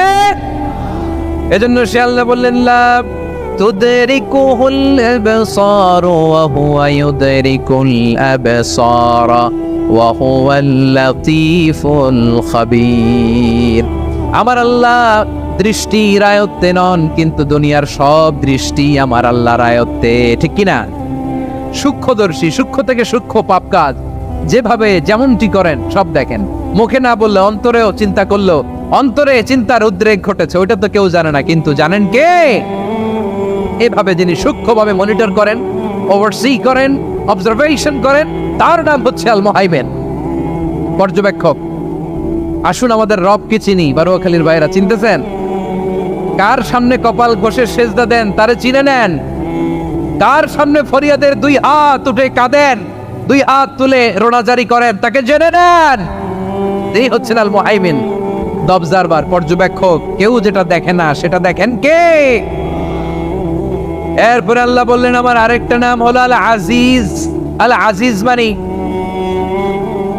এজন্য সে আল্লাহ বললেন লা তুদরিকুহুল আবসার ওয়া হুয়া ইউদরিকুল আবসার ওয়া হুয়াল লাতীফুল খাবীর। আমার আল্লাহ দৃষ্টির আয়ত্তে নন, কিন্তু দুনিয়ার সব দৃষ্টি আমার আল্লাহর আয়ত্তে, ঠিক কিনা? সূক্ষ্মদর্শী, সূক্ষ্ম থেকে সূক্ষ্ম পাপ কাজ যেভাবে যেমনটি করেন সব দেখেন। মুখে না বললে অন্তরেও চিন্তা করলো, অন্তরে চিন্তার উদ্রেক ঘটেছে, ওইটা তো কেউ জানে না, কিন্তু জানেন কে? এভাবে যিনি সূক্ষ্মভাবে মনিটর করেন, ওভারসি করেন, অবজারভেশন করেন, তার নাম হচ্ছে আল মুহাইমিন, পর্যবেক্ষক। আসুন আমাদের রবকে চিনি। বারোয়াখালীর ভাইরা চিনতেছেন? কার সামনে কপাল ঘষে সেজদা দেন তারে চিনে নেন। কার সামনে ফরিয়াদের দুই হাত উঠে কাঁদেন, দুই হাত তুলে রোনাজারি করেন, তাকে জেনে নেন। এই হচ্ছেন আল মুহাইমিন, দ্য অবজারভার, পর্যবেক্ষক। কেউ যেটা দেখে না সেটা দেখেন কে? এরপরে আল্লাহ বললেন আমার আরেকটা নাম হলো আল আজিজ। আল আজিজ মানে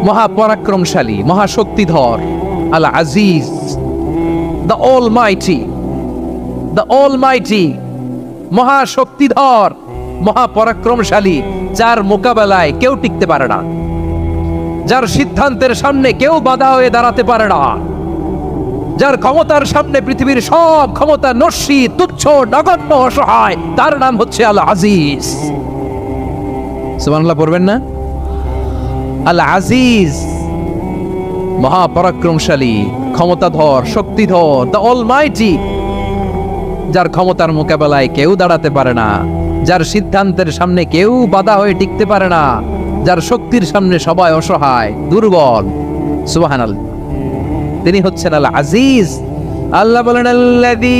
মহাপরাক্রমশালী, মহাশক্তিধর। আল আজিজ, দ্য অলমাইটি, দ্য অলমাইটি, মহাশক্তিধর, মহাপরাক্রমশালী, যার মোকাবেলায় কেউ টিকতে পারে না, যার সিদ্ধান্তের সামনে কেউ বাধা হয়ে দাঁড়াতে পারে না, যার ক্ষমতার সামনে পৃথিবীর সব ক্ষমতা নস্যি, তুচ্ছ, নগণ্য, অসহায়, তার নাম হচ্ছে আল আজিজ। সুবহানাল্লাহ পড়বেন না? আল আজিজ, মহাপরাক্রমশালী, ক্ষমতাধর, শক্তিধর, দ্য অলমাইটি, যার ক্ষমতার মোকাবেলায় কেউ দাঁড়াতে পারে না, যার সিদ্ধান্তের সামনে কেউ বাধা হয়ে টিকতে পারে না, যার শক্তির সামনে সবাই অসহায়, দুর্বল। সুবহানাল্লাহ, তিনি হচ্ছেন আল আজিজ। আল্লাহ বলেন আল্লাযী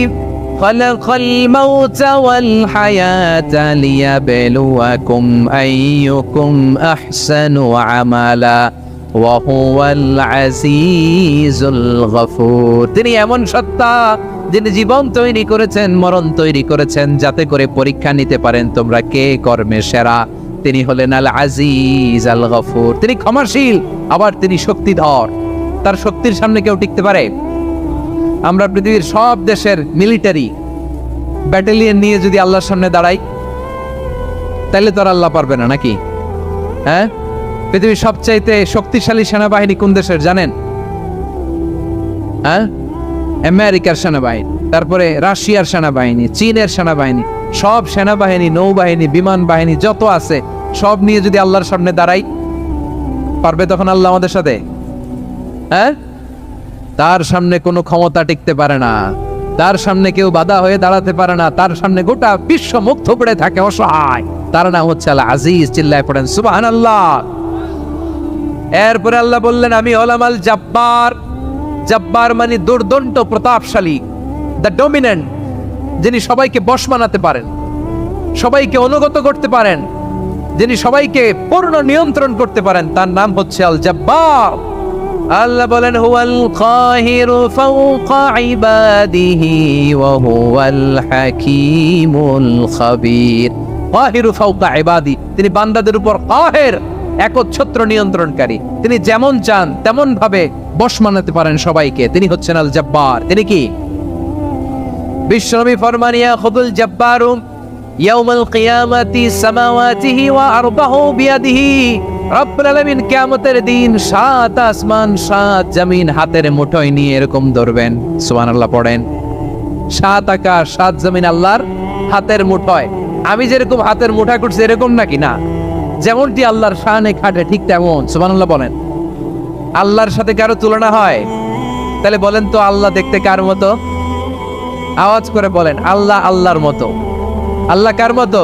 খালাকাল মাউতা ওয়াল হায়াতা লিয়াবলুয়াকুম আইয়ুকুম আহসানু আমালা ওয়া হুয়াল আজিজুল গফুর। তিনি এমন সত্তা যিনি জীবন তৈরি করেছেন, মরণ তৈরি করেছেন, যাতে করে পরীক্ষা নিতে পারেন তোমরা কে কর্মে সেরা। তিনি হলেন আল আজিজ আল গফুর। তিনি ক্ষমাশীল, আবার তিনি শক্তিধর। তার শক্তির সামনে কেউ টিকতে পারে? আমরা পৃথিবীর সব দেশের মিলিটারি ব্যাটালিয়ন নিয়ে যদি আল্লাহর সামনে দাঁড়াই, তাইলে তো আর আল্লাহ পারবে না নাকি? হ্যাঁ, পৃথিবীর সবচাইতে শক্তিশালী সেনাবাহিনী কোন দেশের জানেন? হ্যাঁ, আমেরিকার সেনাবাহিনী, তারপরে রাশিয়ার সেনাবাহিনী, চীনের সেনাবাহিনী, সব সেনাবাহিনী, নৌবাহিনী, বিমান বাহিনী যত আছে সব নিয়ে যদি আল্লাহর সামনে দাঁড়াই, পারবে তখন আল্লাহ আমাদের সাথে? হ্যাঁ, তার সামনে কোনো ক্ষমতা টিকতে পারে না, তার সামনে কেউ বাধা হয়ে দাঁড়াতে পারে না, তার সামনে গোটা বিশ্ব মুখ থুবড়ে থাকে অসহায়। তার নাম হচ্ছে আল আজিজ। চিল্লায় পড়েন সুবহানাল্লাহ। এরপরে আল্লাহ বললেন আমি হলাম আল জব্বার। জব্বার মানে দুর্দণ্ড প্রতাপশালী, দ্য ডমিনেন্ট, যিনি সবাইকে বশ বানাতে পারেন, সবাইকে অনুগত করতে পারেন, যিনি সবাইকে পূর্ণ নিয়ন্ত্রণ করতে পারেন, তার নাম হচ্ছে আল জব্বার। আল্লাহ বলেন হুয়াল কাহিরু ফাওকা ইবাদিহি ওয়া হুয়াল হাকীমুল খাবীর। কাহিরু ফাওকা ইবাদি, তিনি বান্দাদের উপর কাহের, একচ্ছত্র নিয়ন্ত্রণকারী। তিনি যেমন চান তেমন ভাবে বশ মানাতে পারেন সবাইকে। তিনি হচ্ছেন আল জব্বার। তিনি কি? বিশ্বনবী ফরমান ইয়াখুদুল জব্বারু ইয়াউমাল কিয়ামাতি সামাওয়াতিহি ওয়া আরদাহু বিয়াদিহি। রব্বুল আলামিন কিয়ামতের দিন 7 আসমান 7 জমিন হাতের মুঠোয় নিয়ে এরকম ধরবেন। সুবহানাল্লাহ পড়েন। 7 আকাশ 7 জমিন আল্লাহর হাতের মুঠোয়। আমি যেরকম হাতের মুঠা করছি এরকম নাকি? না, যেমনটি আল্লাহর শানে খাটে ঠিক তেমন। সুবহানাল্লাহ বলেন। আল্লাহর সাথে কারো তুলনা হয়? তাহলে বলেন তো আল্লাহ দেখতে কার মতো? আওয়াজ করে বলেন। আল্লাহ আল্লাহর মতো। আল্লাহ কার মতো?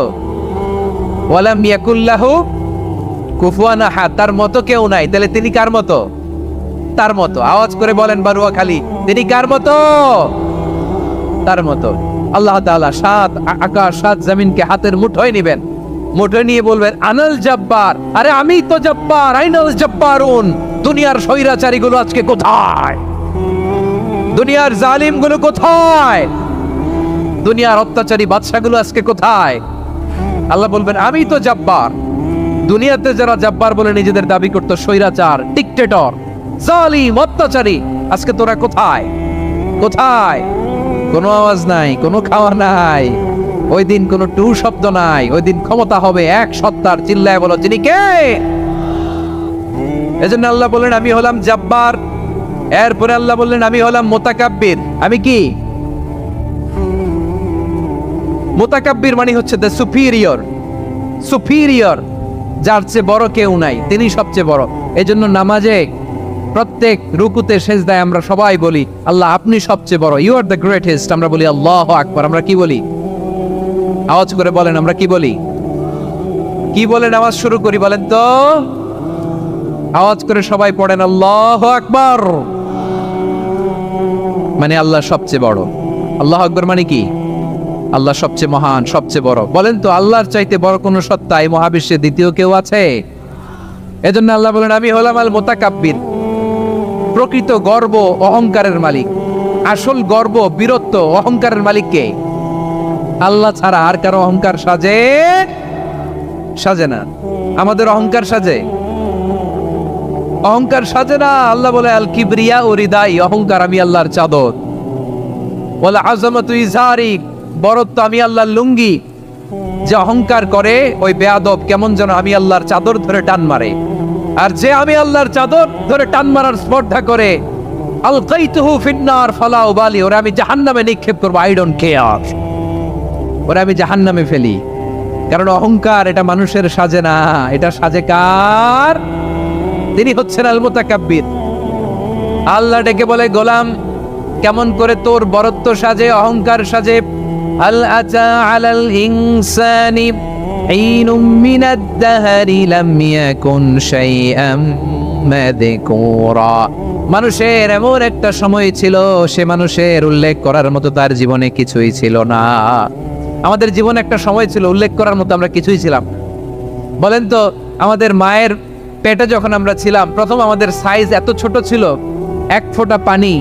ওয়ালাম ইয়াকুল্লাহু কুফুয়ান আহাদ, তার মতো কেউ নাই। তাহলে তিনি কার মতো? তার মতো। আওয়াজ করে বলেন বারুয়াখালী, তিনি কার মতো? তার মতো। আল্লাহ তাআলা 7 আকাশ 7 জমিনকে হাতের মুঠোয় নিবেন, মুঠোয় নিয়ে বলবেন আনাল জব্বার। আরে আমি তো জব্বার। আইনাল জব্বারুন। দুনিয়ার স্বৈরাচারী গুলো আজকে কোথায়? দুনিয়ার জালিম গুলো কোথায়? দুনিয়ার অত্যাচারী বাদশাগুলো আজকে কোথায়? আল্লাহ বলবেন আমি তো জব্বার। দুনিয়াতে যারা জব্বার বলে নিজেদের দাবি করতো, স্বৈরাচার, ডিক্টেটর, জালিম, অত্যাচারী, আজকে তোরা কোথায়? কোথায়? কোনো আওয়াজ নাই, কোনো খাওয়া নাই, ওই দিন কোনো টু শব্দ নাই। ওই দিন ক্ষমতা হবে এক সত্তার। চিল্লায় বলো যিনি কে? এজন্য আল্লাহ বললেন আমি হলাম জব্বার। এরপরে আল্লাহ বললেন আমি হলাম মুতাকাব্বির। আমি কি? মুতাকাব্বির মানে হচ্ছে দ্য সুপিরিয়র। সুপিরিয়র, যার চেয়ে বড় কেউ নাই, তিনি সবচেয়ে বড়। এজন্য নামাজে প্রত্যেক রুকুতে সেজদায় আমরা সবাই বলি আল্লাহ আপনি সবচেয়ে বড়, ইউ আর দ্য গ্রেটেস্ট। আমরা বলি আল্লাহু আকবার। আমরা কি বলি? আওয়াজ করে বলেন আমরা কি বলি? কি বলে নামাজ শুরু করি বলেন তো? আওয়াজ করে সবাই পড়েন আল্লাহু আকবার। মানে আল্লাহ সবচেয়ে বড়। আল্লাহু আকবার মানে কি? আল্লাহ সবচেয়ে মহান, সবচেয়ে বড়। বলেন তো আল্লাহর চাইতে বড় কোন সত্তা এই মহাবিশ্বে দ্বিতীয় কেউ আছে? এজন্য আল্লাহ বলেন আমি হলাম আল মুতাকাব্বির। প্রকৃত গর্ব অহংকারের মালিক। আসল গর্ব, বীরত্ব, অহংকারের মালিক কে? আল্লাহ ছাড়া আর কারো অহংকার সাজে? সাজে না। আমাদের অহংকার সাজে? অহংকার সাজে না। আল্লাহ বলে আল কিবরিয়া ও রিদাই, অহংকার আমি আল্লাহর চাদর। বলে আযমাতু ইজারি, বরত্ব আমি আল্লাহর লুঙ্গি। যে অহংকার করে ওই বেয়াদব কেমন যেন আমি আল্লাহর চাদর ধরে টান মারে। আর যে আমি আল্লাহর চাদর ধরে টান মারার স্পর্ধা করে, আলকাইতুহু ফিন্নার ফালা উবালি, ওরে আমি জাহান্নামে নিক্ষেপ করব। আই ডোন্ট কেয়ার, ওরে আমি জাহান্নামে ফেলি। কারণ অহংকার এটা মানুষের সাজে না, এটা সাজে কার? তিনি হচ্ছেন আল মুতাকাব্বির। আল্লাহ ডেকে বলে গোলাম কেমন করে তোর বরত্ব সাজে, অহংকার সাজে? হাল আতা আলাল ইনসানি হিনুম মিনাদ দাহরি লাম ইয়াকুন শাইআম মাযকুরা। মানুষের এমন একটা সময় ছিল, সে মানুষের উল্লেখ করার মতো তার জীবনে কিছুই ছিল না। আমাদের জীবনে একটা সময় ছিল উল্লেখ করার মতো আমরা কিছুই ছিলাম। বলেন তো আমাদের মায়ের পেটে যখন আমরা ছিলাম, প্রথম আমাদের সাইজ এত ছোট ছিল, 1 ফোঁটা পানি,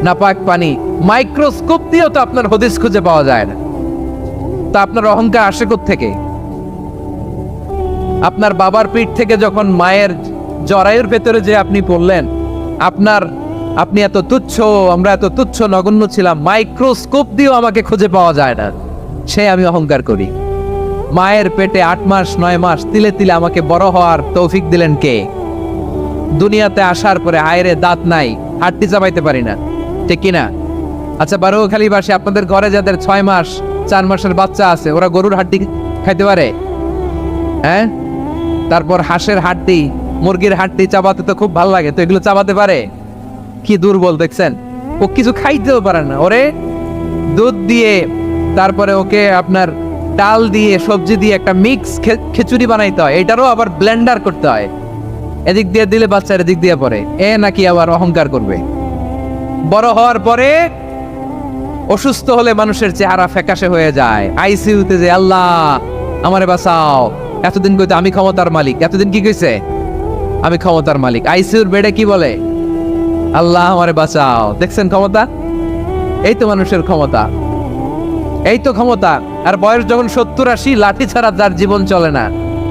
নাপাক পানি, মাইক্রোস্কোপ দিয়েও তো আপনার হদিস খুঁজে পাওয়া যায় না। তা আপনার অহংকার আসে কোত্থেকে? আপনার বাবার পিঠ থেকে যখন মায়ের জরায়ুর ভেতরে যে আপনি পড়লেন, আপনি এত তুচ্ছ, আমরা এত তুচ্ছ নগণ্য ছিলাম, মাইক্রোস্কোপ দিয়েও আমাকে খুঁজে পাওয়া যায় না, সে আমি অহংকার করি। মায়ের পেটে 8 মাস 9 মাস তিলে তিলে আমাকে বড় হওয়ার তৌফিক দিলেন কে? দুনিয়াতে আসার পরে আয়রে দাঁত নাই, হাড্ডি চাবাইতে পারি না, ঠিক কিনা? আচ্ছা, বারোখালীবাসী, আপনাদের ঘরে যাদের 6 মাস 4 মাসের বাচ্চা আছে, ওরা গরুর হাড্ডি খাইতে পারে? হ্যাঁ? তারপর হাঁসের হাড্ডি, মুরগির হাড্ডি চাবাতে তো খুব ভালো লাগে, তো এগুলো চাবাতে পারে? কি দুর্বল দেখছেন, ও কিছু খাইতেও পারে না। ওরে দুধ দিয়ে, তারপরে ওকে আপনার ডাল দিয়ে, সবজি দিয়ে একটা মিক্স খিচুড়ি বানাইতে হয়, এটারও আবার ব্লেন্ডার করতে হয়। এদিক দিয়ে দিলে বাচ্চার এদিক দিয়ে পড়ে, এ নাকি আবার অহংকার করবে। বড় হওয়ার পরে অসুস্থ হলে মানুষের চেহারা ফ্যাকাশে হয়ে যায়। আইসিইউতে যে আল্লাহ আমারে বাঁচাও, এতদিন কইতে আমি ক্ষমতার মালিক, এতদিন কি কইছে? আমি ক্ষমতার মালিক। আইসিইউর বেডে কি বলে? আল্লাহ আমারে বাঁচাও। দেখছেন ক্ষমতা? এই তো মানুষের ক্ষমতা, এই তো ক্ষমতা। আর বয়স যখন 70-80, লাঠি ছাড়া যার জীবন চলে না।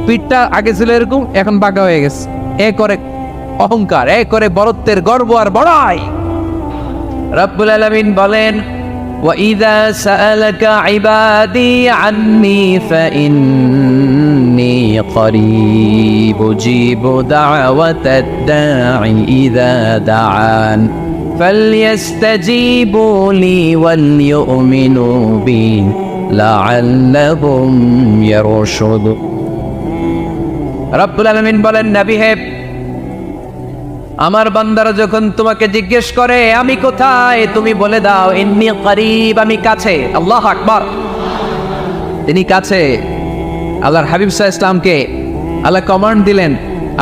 পিঠটা আগে ছিল এরকম, এখন বাঁকা হয়ে গেছে। এ করে অহংকার, এ করে বড়ত্বের গর্ব আর বড়াই। রব্বুল আলামিন বলেন, وَإِذَا سَأَلَكَ عِبَادِي عَنِّي فَإِنِّي قَرِيبٌ أُجِيبُ دَعْوَةَ الدَّاعِ إِذَا دَعَانِ فَلْيَسْتَجِيبُوا لِي وَلْيُؤْمِنُوا بِي لَعَلَّهُمْ يَرْشُدُونَ। রব্বুল আলামিন বলেন, নবী হে, আমার বান্দারা যখন তোমাকে জিজ্ঞেস করে আমি কোথায়, তুমি বলে দাও ইন্নী করিব, আমি কাছে। আল্লাহু আকবার, তিনি কাছে। আল্লাহর হাবিব সাল্লাল্লাহু আলাইহি ওয়াসাল্লামকে আল্লাহ কমান্ড দিলেন,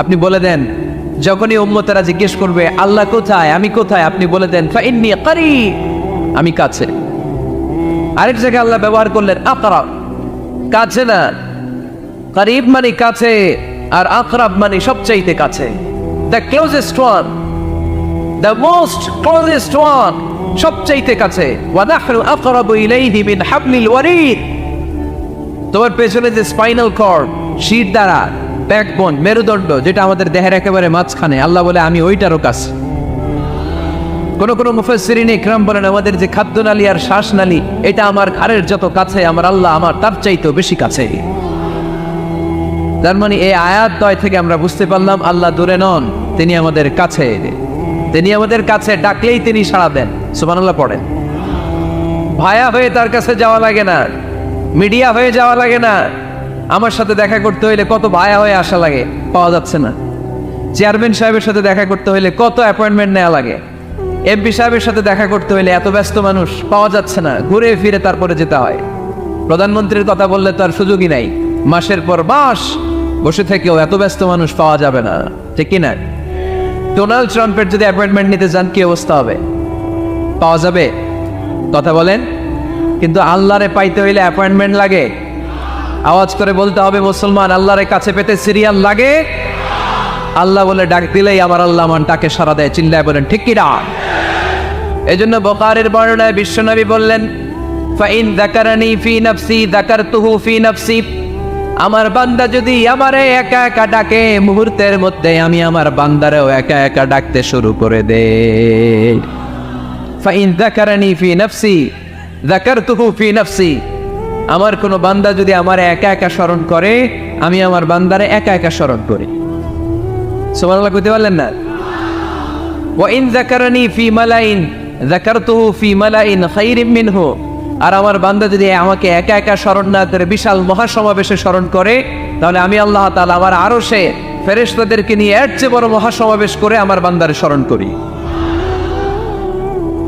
আপনি বলে দেন, যখনই উম্মতেরা জিজ্ঞেস করবে আল্লাহ কোথায়, আমি কোথায়, আপনি বলে দেন ফা ইন্নী করিব, আমি কাছে। আরেক জায়গায় আল্লাহ ব্যবহার করলেন আকরাব, কাছে না, করিব মানে কাছে, আর আকরাব মানে সবচাইতে কাছে। The closest one, the most closest one, সবচাইতে কাছে। وَنَحْنُ أَقْرَبُ إِلَيْهِ مِنْ حَبْلِ الْوَرِيدِ। তোমার পেছনে যে স্পাইনাল কর্ড, শির দ্বারা, ব্যাকবোন, মেরুদণ্ড, যেটা আমাদের দেহের একেবারে মাঝখানে, আল্লাহ বলে আমি ওইটারও কাছে। কোন কোন মুফাসসিরিন ইকরাম বলেন আমাদের যে খাদ্যনালী আর শ্বাসনালী, এটা আমার ঘাড়ের যত কাছে, আমার আল্লাহ আমার তার চাইতেও বেশি কাছে। তার মানে এই আয়াত দয় থেকে আমরা বুঝতে পারলাম আল্লাহ দূরে নন, তিনি আমাদের কাছে। তিনি আমাদের কাছে, ডাকলেই তিনি সাড়া দেন। সুবহানাল্লাহ পড়েন। ভায়া হয়ে তার কাছে যাওয়া লাগে না, মিডিয়া হয়ে যাওয়া লাগে না। আমার সাথে দেখা করতে হইলে কত ভায়া হয়ে আসা লাগে, পাওয়া যাচ্ছে না। চেয়ারম্যান সাহেবের সাথে দেখা করতে হইলে কত অ্যাপয়েন্টমেন্ট নেওয়া লাগে। এমপি সাহেবের সাথে দেখা করতে হইলে এত ব্যস্ত মানুষ, পাওয়া যাচ্ছে না, ঘুরে ফিরে তারপরে যেতে হয়। প্রধানমন্ত্রীর কথা বললে তার সুযোগই নাই, মাসের পর মাস বসে থেকেও এত ব্যস্ত মানুষ পাওয়া যাবে না, ঠিক কিনা? ডোনাল্ড ট্রাম্পের যদি অ্যাপয়েন্টমেন্ট নিতে যান কি অবস্থা হবে? পাওয়া যাবে? কথা বলেন। কিন্তু আল্লাহরে পাইতে হইলে অ্যাপয়েন্টমেন্ট লাগে। আওয়াজ করে বলতে হবে মুসলমান, আল্লাহরে কাছে পেতে সিরিয়াল লাগে। আল্লাহ বলে ডাক দিলেই আমার আল্লাহ আমার ডাকে সাড়া দেয়। চিল্লায় বলেন ঠিক কিনা? এই জন্য বুখারীর বর্ণনায় বিশ্বনবী বললেন, ফাইন যাকারানি ফি নাফসি যাকারতুহু ফি নাফসি। আমার বান্দা যদি আমারে একা একা ডাকে, মুহূর্তের মধ্যে আমি আমার বান্দারেও একা একা ডাকতে শুরু করে দেই। ফাইন যাকারানি ফি নাফসি যাকারতুহু ফি নাফসি। আমার কোনো বান্দা যদি আমারে একা একা স্মরণ করে, আমি আমার বান্দারে একা একা স্মরণ করি। সুবহানাল্লাহ কইতে পারলেন না? ওয়া ইন যাকারানি ফি মালাইন যাকারতুহু ফি মালাইন খায়রিম মিনহু। আর আমার বান্দা যদি আমাকে একা একা স্মরণ না করে বিশাল মহাসমাবেশে স্মরণ করে, তাহলে আমি আল্লাহ তাআলা আমার আরশে ফেরেশতাদেরকে নিয়ে এর চেয়ে বড় মহাসমাবেশ করে আমার বান্দারে স্মরণ করি।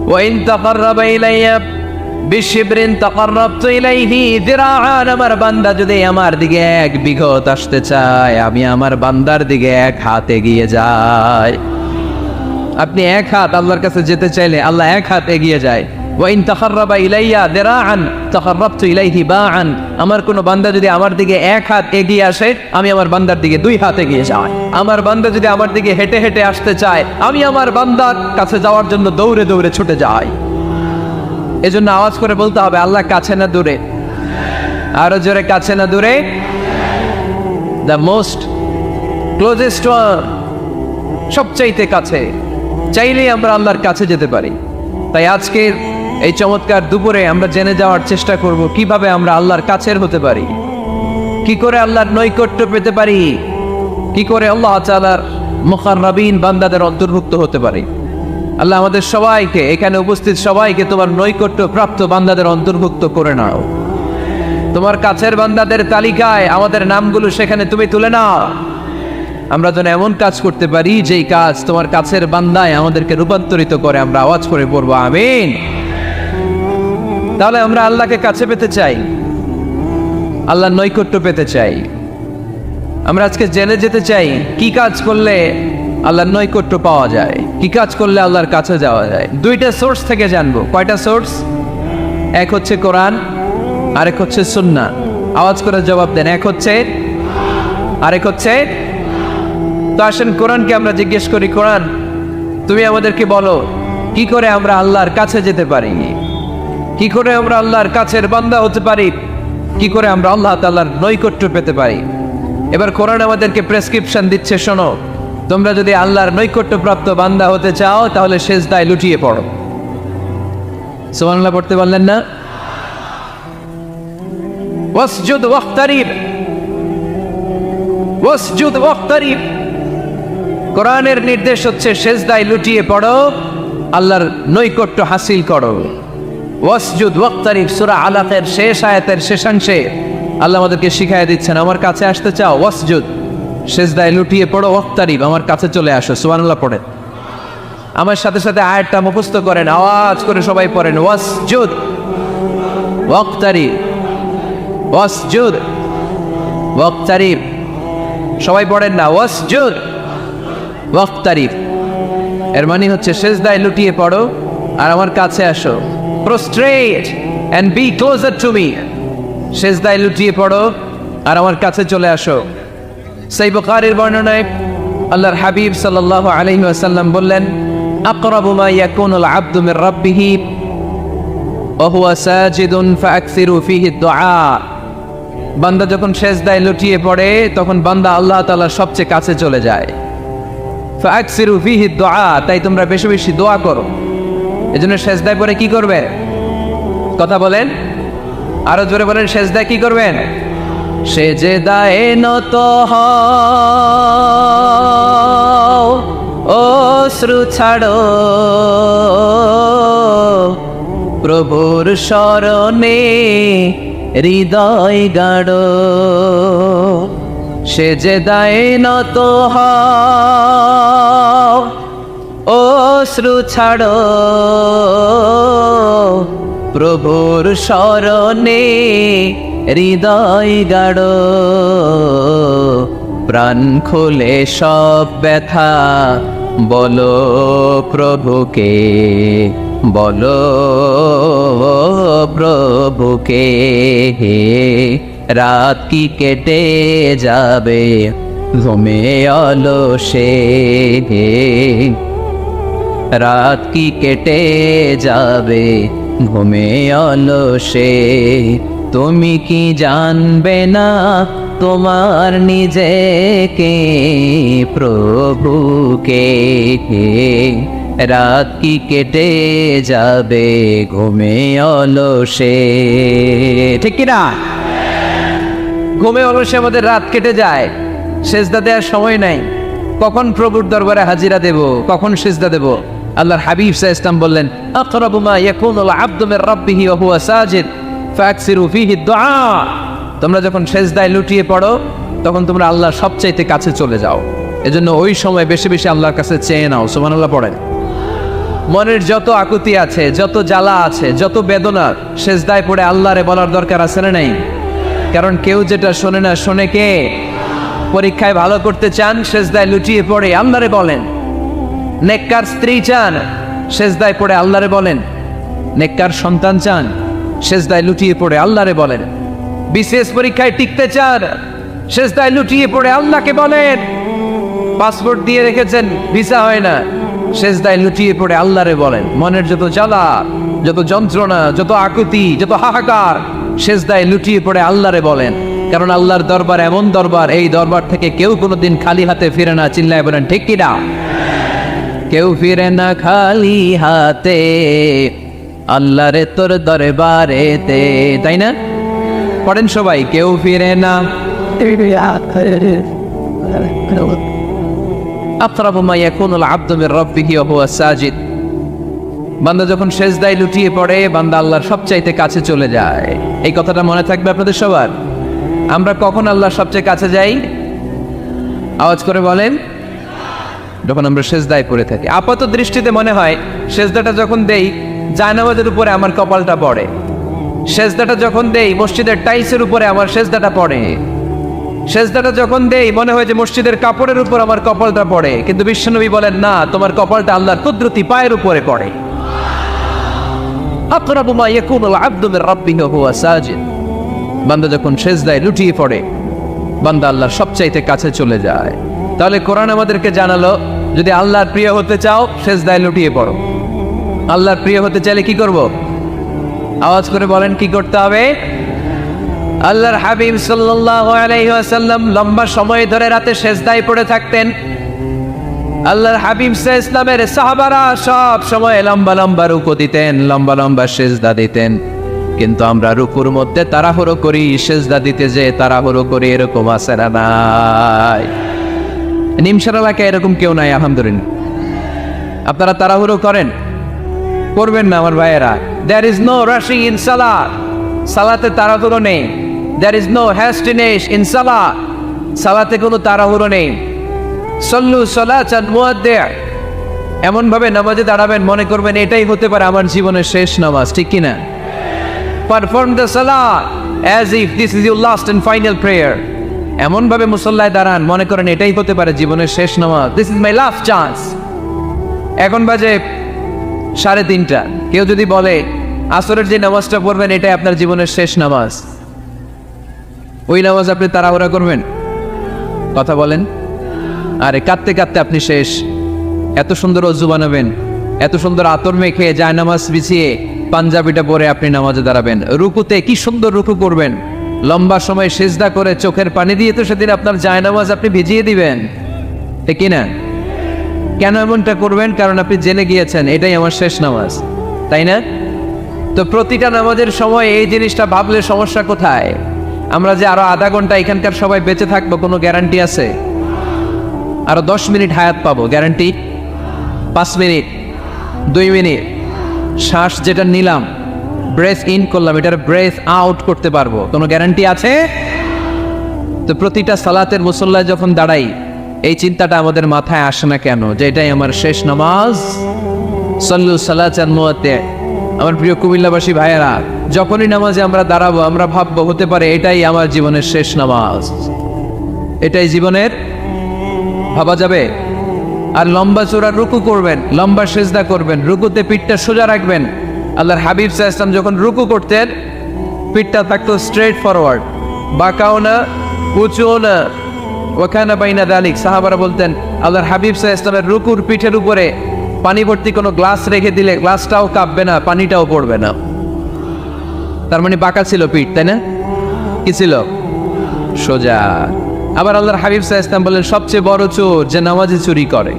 ওয়া ইন তাকাররাবা ইলাইয়া বিশিবরিন তাকাররাবতু ইলাইহি যিরাআন। আমার বান্দা যদি আমার দিকে 1 বিঘত আসতে চায়, আমি আমার বান্দার দিকে 1 হাত এগিয়ে যাই। আপনি 1 হাত আল্লাহর কাছে যেতে চাইলে আল্লাহ 1 হাত এগিয়ে যায়। ওয়া ইন তাকাররাবা ইলাইয়া যিরাআন তাকাররাবতু ইলাইহি বাআন। আমার কোন বান্দা যদি আমার দিকে 1 হাত এগিয়ে আসে, আমি আমার বান্দার দিকে 2 হাত এগিয়ে যাই। আমার বান্দা যদি আমার দিকে হেঁটে হেঁটে আসতে চায়, আমি আমার বান্দার কাছে যাওয়ার জন্য দৌড়ে দৌড়ে ছুটে যাই। এজন্য আওয়াজ করে বলতে হবে আল্লাহ কাছে না দূরে? আরো জোরে, কাছে না দূরে? দ্য মোস্ট ক্লোজেস্ট ওয়ান, সবচাইতে কাছে। চাইলেই আমরা আল্লাহর কাছে যেতে পারি। তাই আজকের এই চমৎকার দুপুরে আমরা জেনে যাওয়ার চেষ্টা করব কিভাবে আমরা আল্লাহর কাছের হতে পারি। কি করে আল্লাহর নৈকট্য পেতে পারি, কি করে আল্লাহ তাআলার মুকাররাবিন বান্দাদের অন্তর্ভুক্ত হতে পারি। আল্লাহ আমাদের সবাইকে, এখানে উপস্থিত সবাইকে তোমার নৈকট্য প্রাপ্ত বান্দাদের অন্তর্ভুক্ত করে নাও। তোমার কাছের বান্দাদের তালিকায় আমাদের নামগুলো সেখানে তুমি তুলে নাও। আমরা যেন এমন কাজ করতে পারি যেই কাজ তোমার কাছের বান্দায় আমাদেরকে রূপান্তরিত করে আমরা আওয়াজ করে পড়বো আমিন। তাহলে আমরা আল্লাহকে কাছে পেতে চাই, আল্লাহর নৈকট্য পেতে চাই। আমরা আজকে জেনে যেতে চাই কি কাজ করলে আল্লাহর নৈকট্য পাওয়া যায়, কি কাজ করলে আল্লাহর কাছে যাওয়া যায়। দুইটা সোর্স থেকে জানবো। কয়টা সোর্স? এক হচ্ছে কোরআন, আরেক হচ্ছে সুন্নাহ। আওয়াজ করে জবাব দেন। এক হচ্ছে, আরেক হচ্ছে। তো আসেন কোরআনকে আমরা জিজ্ঞেস করি, কোরআন তুমি আমাদেরকে বলো কি করে আমরা আল্লাহর কাছে যেতে পারি, কি করে আমরা আল্লাহর কাছের বান্দা হতে পারি, কি করে আমরা আল্লাহ তাআলার নৈকট্য পেতে পারি। এবার কোরআন আমাদেরকে প্রেসক্রিপশন দিচ্ছে, শোনো, তোমরা যদি আল্লাহর নৈকট্য প্রাপ্ত বান্দা হতে চাও তাহলে সেজদায় লুটিয়ে পড়ো। সুবহানাল্লাহ পড়তে পারলেন না? ওয়াসজুদ ওয়াক্তারিব, ওয়াসজুদ ওয়াক্তারিব। কোরআনের নির্দেশ হচ্ছে সেজদায় লুটিয়ে পড়ো, আল্লাহর নৈকট্য হাসিল করো। ওয়াসজুদ ওয়াক্তারিব সূরা আলাকের শেষ আয়াতের শেষাংশে আল্লাহ আমাদেরকে শিখাইয়া দিচ্ছেন, আমার কাছে আসতে চাও, ওয়াসজুদ, সেজদায় লুটিয়ে পড়ো, ওয়াক্তারিব, আমার কাছে চলে আসো। সুবহানাল্লাহ পড়েন। আমার সাথে সাথে আয়াতটা মুখস্থ করেন, আওয়াজ করে সবাই পড়েন, ওয়াসজুদ ওয়াক্তারিব, ওয়াসজুদ ওয়াক্তারিব। সবাই পড়েন না, ওয়াসজুদ ওয়াক্তারিব। এর মানে হচ্ছে সেজদায় লুটিয়ে পড়ো আর আমার কাছে আসো। prostrate and be closer to me। সেজদায় লুটিয়ে পড়ো আর আমার কাছে চলে আসো। সহিহ বুখারীর বর্ণনায় আল্লাহর হাবিব সাল্লাল্লাহু আলাইহি ওয়াসাল্লাম বললেন, আকরাবু মা ইয়াকুনুল আবদু মির রাব্বিহি ওয়া হুয়া সাজিদুন ফাআকসিরু ফীহি দুআ। বান্দা যখন সেজদায় লুটিয়ে পড়ে তখন বান্দা আল্লাহ তাআলার সবচেয়ে কাছে চলে যায়। ফাআকসিরু ফীহি দুআ, তাই তোমরা বেশি বেশি দোয়া করো। এজন্য সেজদায় পড়ে কি করবে? কথা বলেন, আরো জোরে বলেন, সেজদায় কি করবেন? সেজদায় নত হও, অশ্রু ছাড়ো, প্রভুর শরণে হৃদয় গাড়ো। সেজদায় নত হও, অশ্রু ছাড়ো, প্রভুর শরণে হৃদয় গাড়ো। প্রাণ খুলে সব ব্যথা বলো প্রভুকে, বলো প্রভুকে। রাত কি কেটে যাবে ঘুমে অলসে, রাত কি কেটে যাবে ঘুমে অলসে। তুমি কি জানবে না তোমার নিজেকে প্রভুকে, রাত কি কেটে যাবে ঘুমে অলসে। ঠিক কিনা? ঘুমে অলসে আমাদের রাত কেটে যায়, সেজদা দেওয়ার সময় নাই। কখন প্রভুর দরবারে হাজিরা দেব, কখন সেজদা দেব? আল্লাহর হাবিব সাল্লাল্লাহু আলাইহি ওয়াসাল্লাম বললেন, আকরাবু মা ইয়াকুনুল আবদু মির রাব্বিহি ওয়া হুয়া সাজিদ ফাআকসিরু ফীহি দুআ। তোমরা যখন সেজদায় লুটিয়ে পড়ো তখন তোমরা আল্লাহর সবচাইতে কাছে চলে যাও। এজন্য ওই সময় বেশি বেশি আল্লাহর কাছে চেয়ে নাও। সুবহানাল্লাহ পড়েন। মনের যত আকুতি আছে, যত জ্বালা আছে, যত বেদনা, সেজদায় পড়ে আল্লাহরে বলার দরকার আছে না নাই? কারণ কেউ যেটা শোনে না, শোনে কে? পরীক্ষায় ভালো করতে চান, সেজদায় লুটিয়ে পড়ে আল্লাহরে বলেন। নেককার স্ত্রী চান, সেজদায় পড়ে আল্লাহরে বলেন। নেককার সন্তান চান, সেজদায় লুটিয়ে পড়ে আল্লাহরে বলেন। বিশেষ পরীক্ষায় টিকতে চান, সেজদায় লুটিয়ে পড়ে আল্লাহকে বলেন। পাসপোর্ট দিয়ে রেখেছেন, ভিসা হয় না, সেজদায় লুটিয়ে পড়ে আল্লাহরে বলেন। মনের যত জ্বালা, যত যন্ত্রণা, যত আকুতি, যত হাহাকার, সেজদায় লুটিয়ে পড়ে আল্লাহরে বলেন। কারণ আল্লাহর দরবার এমন দরবার, এই দরবার থেকে কেউ কোনোদিন খালি হাতে ফিরে না। চিল্লায় বলেন ঠিক কিনা? কেউ ফিরে না খালি হাতে আল্লাহরে তোর দরবারেতে, তাই না? পড়েন সবাই, কেউ ফিরে না আকরাবু মা ইয়াকুনুল আবদু মির রাব্বিহি ওয়া হুয়া সাজিদ। বান্দা যখন সেজদায় লুটিয়ে পড়ে, বান্দা আল্লাহর সবচাইতে কাছে চলে যায়। এই কথাটা মনে থাকবে আপনাদের সবার। আমরা কখন আল্লাহর সবচেয়ে কাছে যাই? আওয়াজ করে বলেন, যখন আমরা সেজদায় পড়ে থাকি। আপাত দৃষ্টিতে মনে হয় সেজদাটা যখন দেই জায়নামাজের উপরে আমার কপালটা পড়ে, সেজদাটা যখন দেই মসজিদের টাইলসের উপরে আমার সেজদাটা পড়ে, সেজদাটা যখন দেই মনে হয় যে মসজিদের কাপড়ের উপর আমার কপালটা পড়ে। কিন্তু বিশ্বনবী বলেন না, তোমার কপালটা আল্লাহর কুদরতি পায়ের উপরে পড়ে। আকরাবু মা ইয়াকুনুল আবদু মির রাব্বিহি ওয়া হুয়া সাজিদ। বান্দা যখন সেজদায় লুটিয়ে পড়ে, বান্দা আল্লাহর সবচাইতে কাছে চলে যায়। তাহলে কোরআন আমাদেরকে জানালো, যদি আল্লাহর প্রিয় হতে চাও সেজদায় লুটিয়ে পড়ো। আল্লাহর প্রিয় হতে চাইলে কি করব? আওয়াজ করে বলেন, কি করতে হবে? আল্লাহর হাবিব সাল্লাল্লাহু আলাইহি ওয়াসাল্লাম লম্বা সময় ধরে রাতে সেজদায় পড়ে থাকতেন। আল্লাহর হাবিব সাল্লাল্লাহু আলাইহি ওয়াসাল্লামের সাহাবারা সব সময় লম্বা লম্বা রুকু দিতেন, লম্বা লম্বা সেজদা দিতেন। কিন্তু আমরা রুকুর মধ্যে তাড়াহুড়ো করি, সেজদা দিতে যে তাড়াহুড়ো করি, এরকম আছে না নাই? নিমসার এলাকায় এরকম কেউ নাই আলহামদুলিল্লাহ। আপনারা তাড়াহুড়ো করেন? করবেন না আমার ভাইয়েরা। There is no rushing in salah. সালাতে তাড়াহুড়ো নেই। There is no hastiness in salah. সালাতে কোনো তাড়াহুড়ো নেই। সল্লু সালাতান মুআদ্দি'। এমন ভাবে নামাজে দাঁড়াবেন মনে করবেন এটাই হতে পারে আমার জীবনের শেষ নামাজ, ঠিক কি না? Perform the salah as if this is your last and final prayer. এমন ভাবে মুসল্লায় দাঁড়ান মনে করেন এটাই হতে পারে জীবনের শেষ নামাজ। This is my last chance. এখন বাজে 3:30। কেউ যদি বলে আসরের যে নামাজটা পড়বেন এটাই আপনার জীবনের শেষ নামাজ, ওই নামাজ আপনি তাড়াহুড়া করবেন? কথা বলেন। আরে কাঁদতে কাঁদতে আপনি শেষ। এত সুন্দর অজু বানাবেন, এত সুন্দর আতর মেখে জায়নামাজ বিছিয়ে পাঞ্জাবিটা পরে আপনি নামাজে দাঁড়াবেন। রুকুতে কি সুন্দর রুকু করবেন, লম্বা সময় সেজদা করে চোখের পানি দিয়ে তো সেদিন আপনার জায়নামাজ আপনি ভিজিয়ে দিবেন, ঠিক কি না? কেন এমনটা করবেন? কারণ আপনি জেনে গিয়েছেন এটাই আমার শেষ নামাজ, তাই না? তো প্রতিটা নামাজের সময় এই জিনিসটা ভাবলে সমস্যা কোথায়? আমরা যে আরো আধা ঘন্টা এখানকার সবাই বেঁচে থাকবো কোনো গ্যারান্টি আছে? আরো 10 মিনিট হায়াত পাবো, গ্যারান্টি? 5 মিনিট, 2 মিনিট, শ্বাস যেটা নিলাম ব্রেথ ইন করলাম, এটার ব্রেথ আউট করতে পারবো, কোনো গ্যারান্টি আছে? তো প্রতিটা সালাতের মুসল্লায় যখন দাঁড়াই এই চিন্তাটা আমাদের মাথায় আসে না কেন যে এটাই আমার শেষ নামাজ? সল্লু সালাতান মুআদ্দি'। আমার প্রিয় কুমিল্লাবাসী ভাইয়েরা, যখনই নামাজে আমরা দাঁড়াবো আমরা ভাববো হতে পারে এটাই আমার জীবনের শেষ নামাজ, এটাই জীবনের, ভাবা যাবে? আর লম্বা চূড়া রুকু করবেন, লম্বা সেজদা করবেন, রুকুতে পিঠটা সোজা রাখবেন। আল্লাহর হাবিব সাল্লাল্লাহু আলাইহি ওয়াসাল্লাম যখন রুকু করতেন পিঠটা থাকতো স্ট্রেট ফরওয়ার্ড, বাঁকাও না উঁচুও না, ওয়াকানা বাইনা যালিক। সাহাবারা বলতেন আল্লাহর হাবিব সাল্লাল্লাহু আলাইহি ওয়াসাল্লামের রুকুর পিঠের উপরে পানি ভর্তি কোনো গ্লাস রেখে দিলে গ্লাসটাও কাঁপবে না, পানিটাও পড়বে না। তার মানে বাঁকা ছিল পিঠ, তাই না? কি ছিল? সোজা। আবার আল্লাহর হাবিব সাল্লাল্লাহু আলাইহি ওয়াসাল্লাম বললেন সবচেয়ে বড় চোর যে নামাজে চুরি করে।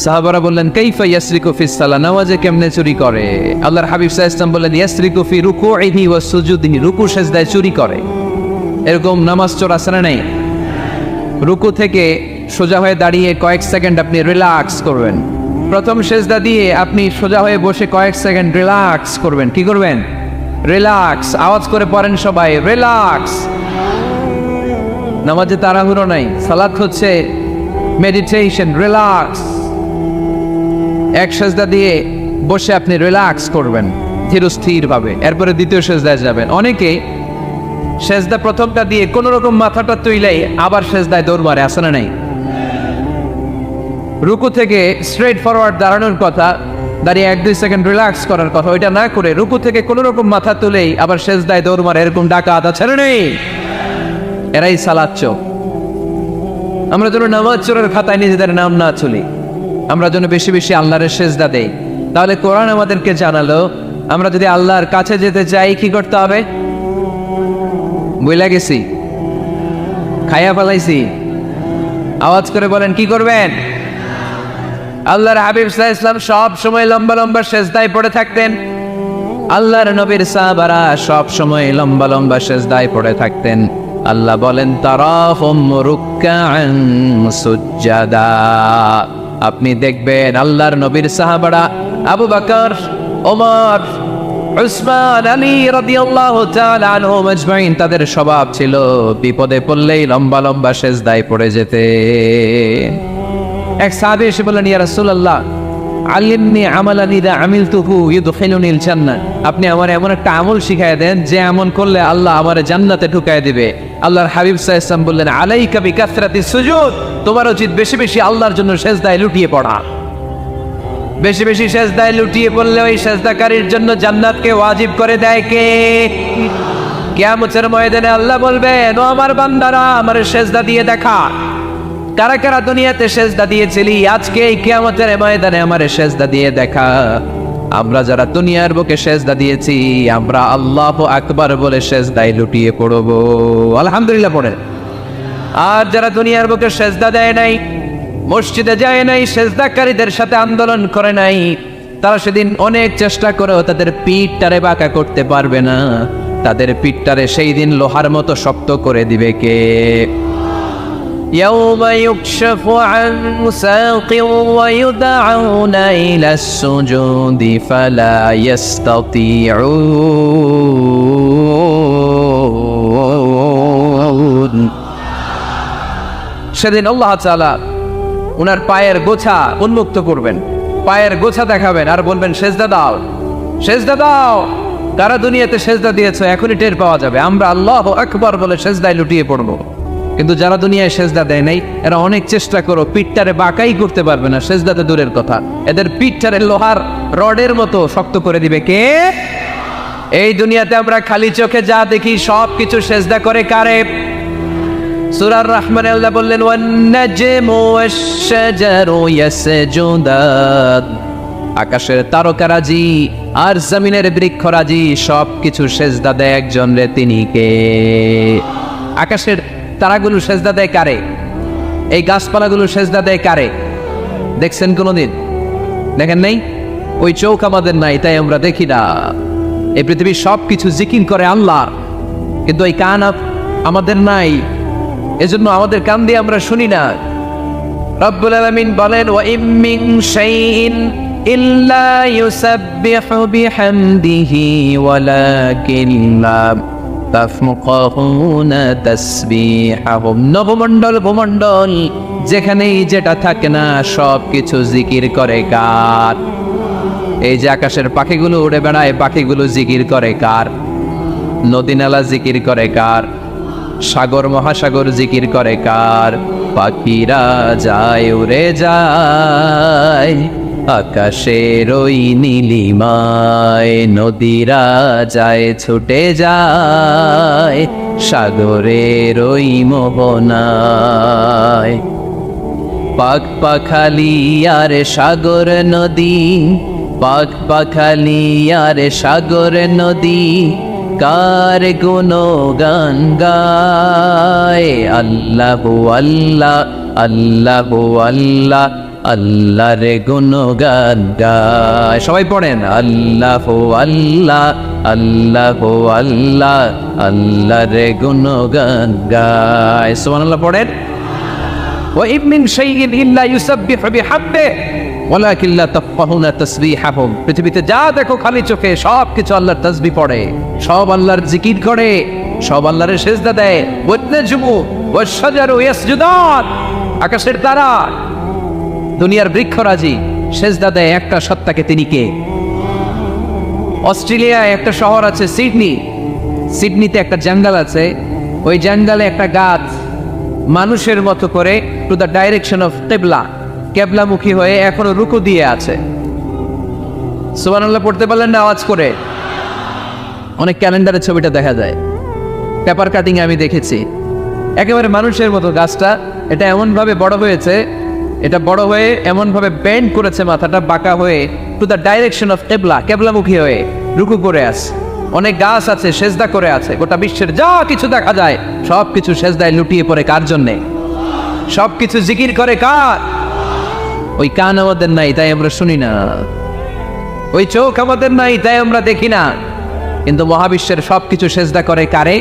সাহাবারা বললেন কাইফা ইয়াসরিকু ফিস সালাহ, নামাজে কেমনে চুরি করে? আল্লাহর হাবিব সাল্লাল্লাহু আলাইহি ওয়াসাল্লাম বললেন ইয়াসরিকু ফি রুকুইহি ওয়া সুজুদিহি, রুকু সেজদায় চুরি করে। এরকম নামাজ চোর আছে না নাই? রুকু থেকে সোজা হয়ে দাঁড়িয়ে কয়েক সেকেন্ড আপনি রিল্যাক্স করবেন। প্রথম সেজদা দিয়ে আপনি সোজা হয়ে বসে কয়েক সেকেন্ড রিল্যাক্স করবেন। কি করবেন? রিল্যাক্স। আওয়াজ করে পড়েন সবাই, রিল্যাক্স। নামাজে তাড়াহুড়ো নাই, সালাত হচ্ছে মেডিটেশন, রিল্যাক্স। এক সেজদা দিয়ে বসে আপনি রিল্যাক্স করবেন ধীরস্থির ভাবে, এরপরে দ্বিতীয় সেজদায় যাবেন। অনেকে সেজদা প্রথমটা দিয়ে কোন রকম মাথাটা তুইলাই আবার সেজদায় দৌড় মারে, আসে না নাই? রুকু থেকে স্ট্রেট ফরওয়ার্ড দাঁড়ানোর কথা, দাঁড়িয়ে 1-2 সেকেন্ড রিল্যাক্স করার কথা, ওইটা না করে রুকু থেকে কোন রকম মাথা তুলেই আবার সেজদায় দৌড় মারে, এরকম ডাকাত আছে না নেই? এরাই সালাত চোর। আমরা যেন নামাজ চোরের খাতায় নিজেদের নাম না চলি, আমরা যেন বেশি বেশি আল্লাহর সেজদা দেই। তাহলে কোরআন আমাদেরকে জানালো আমরা যদি আল্লাহর কাছে যেতে চাই কি করতে হবে? বইলা গেছি, খাইয়া ফেলাইছি? আওয়াজ করে বলেন কি করবেন? আল্লাহর হাবিব সাল্লাল্লাহু আলাইহি ওয়াসাল্লাম সব সময় লম্বা লম্বা সেজদায় পড়ে থাকতেন। আল্লাহর নবীর সাহাবারা সব সময় লম্বা লম্বা সেজদায় পড়ে থাকতেন। আল্লাহ বলেন তারাহুম রুকআন সুজদা। আপনি দেখবেন আল্লাহর নবীর সাহাবারা আবু বকর, ওমর, উসমান, আলী রাদিয়াল্লাহু তাআলা আনহুম আজমাইন, তাদের স্বভাব ছিল বিপদে পড়লেই লম্বা লম্বা সেজদায় পড়ে যেতে। এক সাহাবী এসে বললেন, ইয়া রাসূলুল্লাহ আল্লিমনি আমালান ইযা আমিলতুহু ইউদখিলুনিল জান্নাহ। আপনি আমার এমন একটা আমল শিখায় দেন যে আমল করলে আল্লাহ আমারে জান্নাতে ঢুকায় দিবে। আল্লাহর হাবিব সাল্লাল্লাহু আলাইহি ওয়াসাল্লাম বললেন, আলাইকা বিকাসরাতিস সুজুদ, তোমার উচিত বেশি বেশি আল্লাহর জন্য সেজদায় লুটিয়ে পড়া। বেশি বেশি সেজদায় লুটিয়ে পড়লে ওই সেজদাকারীর জন্য জান্নাতকে ওয়াজিব করে দেয় কে? কিয়ামতের ময়দানে আল্লাহ বলবেন, ও আমার বান্দারা আমার সেজদা দিয়ে দেখা, কারা কারা দুনিয়াতে সেজদা দিয়েছিলি, আজকে এই কিয়ামতের ময়দানে আমার সেজদা দিয়ে দেখা। আমরা যারা দুনিয়ার বুকে সেজদা দিয়েছি, আমরা আল্লাহু আকবার বলে সেজদায় লুটিয়ে পড়ব, আলহামদুলিল্লাহ পড়ে। আর যারা দুনিয়ার বুকে সেজদা দেয় নাই, মসজিদে যায় নাই, সেজদাকারীদের সাথে আন্দোলন করে নাই, তারা সেদিন অনেক চেষ্টা করেও তাদের পিঠটারে বাঁকা করতে পারবে না। তাদের পিঠটারে সেই দিন লোহার মতো শক্ত করে দিবে কে? يوم يكشف عن ساق ويدعون إلى السجود فلا يستطيعون। সেদিন আল্লাহ তাআলা উনার পায়ের গোছা উন্মুক্ত করবেন, পায়ের গোছা দেখাবেন আর বলবেন, সেজদা দাও, সেজদা দাও। কারা দুনিয়াতে সেজদা দিয়েছো এখনই টের পাওয়া যাবে। আমরা আল্লাহু আকবার বলে সেজদায় লুটিয়ে পড়বো, কিন্তু যারা দুনিয়ায় সেজদা দেয় নাই এরা অনেক চেষ্টা করো, পিঠটারে বাঁকাই করতে পারবে না। সেজদাতে দূরের কথা, এদের পিঠটারে লোহার রডের মতো শক্ত করে দিবে কে? এই দুনিয়াতে আমরা খালি চোখে যা দেখি সব কিছু সেজদা করে কারে? সূরা রহমানে আল্লাহ বললেন, ওয়ান নাজমু ওয়াশ-শাজারু ইয়াসজুদান। আকাশের তারকারাজি আর জমিনের বৃক্ষরাজি সব কিছু সেজদা দেয় একজন রে, তিনি কে? আকাশের তারাগুলো সেজদা দেয় কারে? এই গাছপালাগুলো সেজদা দেয় কারে? দেখছেন কোনোদিন? দেখেন নাই? ওই চোখ আমাদের নাই, তাই আমরা দেখি না। এই পৃথিবীর সব কিছু জিকির করে আল্লাহ, কিন্তু ওই কান আমাদের নাই, এজন্য আমাদের কান দিয়ে আমরা শুনি না। রব্বুল আলামিন বলেন, ওয়া ইম মিন শাইইন ইল্লা ইউসাব্বিহু বিহামদিহি ওয়ালাকিন লা তাফকাহুনা তাসবিহাহুম। নবমণ্ডল ভূমণ্ডল যেখানেই যেটা থাকে না সব কিছু জিকির করে কার? এই যে আকাশের পাখিগুলো উড়ে বেড়ায়, পাখিগুলো জিকির করে কার? নদী নালা জিকির করে কার? সাগর মহাসাগর জিকির করে কার? পাখিরা যায় উড়ে যায় আকাশের ওই নীলিমায়, নদীরা যায় ছুটে যায় সাগরের ওই মোহনায়। পাখ পাখালি আর সাগর নদী, পাখ পাখালি আর সাগর নদী, কার গুণগান গায়? আল্লাহু আল্লাহ, আল্লাহু আল্লাহ, আল্লাহর গুণগান গায়। সবাই পড়েন, আল্লাহু আল্লাহ, আল্লাহু আল্লাহ, আল্লাহর গুণগান গায়। সুবহানাল্লাহ পড়েন। ওয়া ইম মিন শাইইন ইল্লা ইউসাব্বিহু বিহামদিহি ওয়ালাকিন লা তাফকাহুনা তাসবিহাহুম। পৃথিবীতে যা দেখো খালি চোখে সব কিছু আল্লাহর তাসবিহ পড়ে, সব আল্লাহর জিকির করে, সব আল্লাহর সেজদা দেয়। ওয়ান নাজমু ওয়াশ-শাজারু ইয়াসজুদান। আকাশের তারা, দুনিয়ার বৃক্ষরাজি সেজদা দেয় একটা সত্তাকে, তিনি কে? অস্ট্রেলিয়ায় একটা শহর আছে সিডনি, সিডনিতে একটা জঙ্গল আছে, ওই জঙ্গলে একটা গাছ মানুষের মতো করে টু দ্য ডাইরেকশন অফ কিবলা, কেবলামুখী হয়ে এখনো রুকু দিয়ে আছে। সুবহানাল্লাহ পড়তে পারলেন না আওয়াজ করে? অনেক ক্যালেন্ডারে ছবিটা দেখা যায়, পেপার কাটিং আমি দেখেছি। একেবারে মানুষের মতো গাছটা, এটা এমন ভাবে বড় হয়েছে, এটা বড় হয়ে এমন ভাবে বেন্ড করেছে, মাথাটা বাঁকা হয়ে টু দ্য ডাইরেকশন অফ কিবলা, কেবলামুখী হয়ে রুকু করে আছে। অনেক গাছ আছে সেজদা করে আছে। গোটা বিশ্বের যা কিছু দেখা যায় সব কিছু সেজদায় লুটিয়ে পড়ে কার জন্যে? সব কিছু জিকির করে কার? ওই কান আমাদের নাই, তাই আমরা শুনি না। ওই চোখ আমাদের নাই, তাই আমরা দেখি না। কিন্তু মহাবিশ্বের সব কিছু সেজদা করে কারে?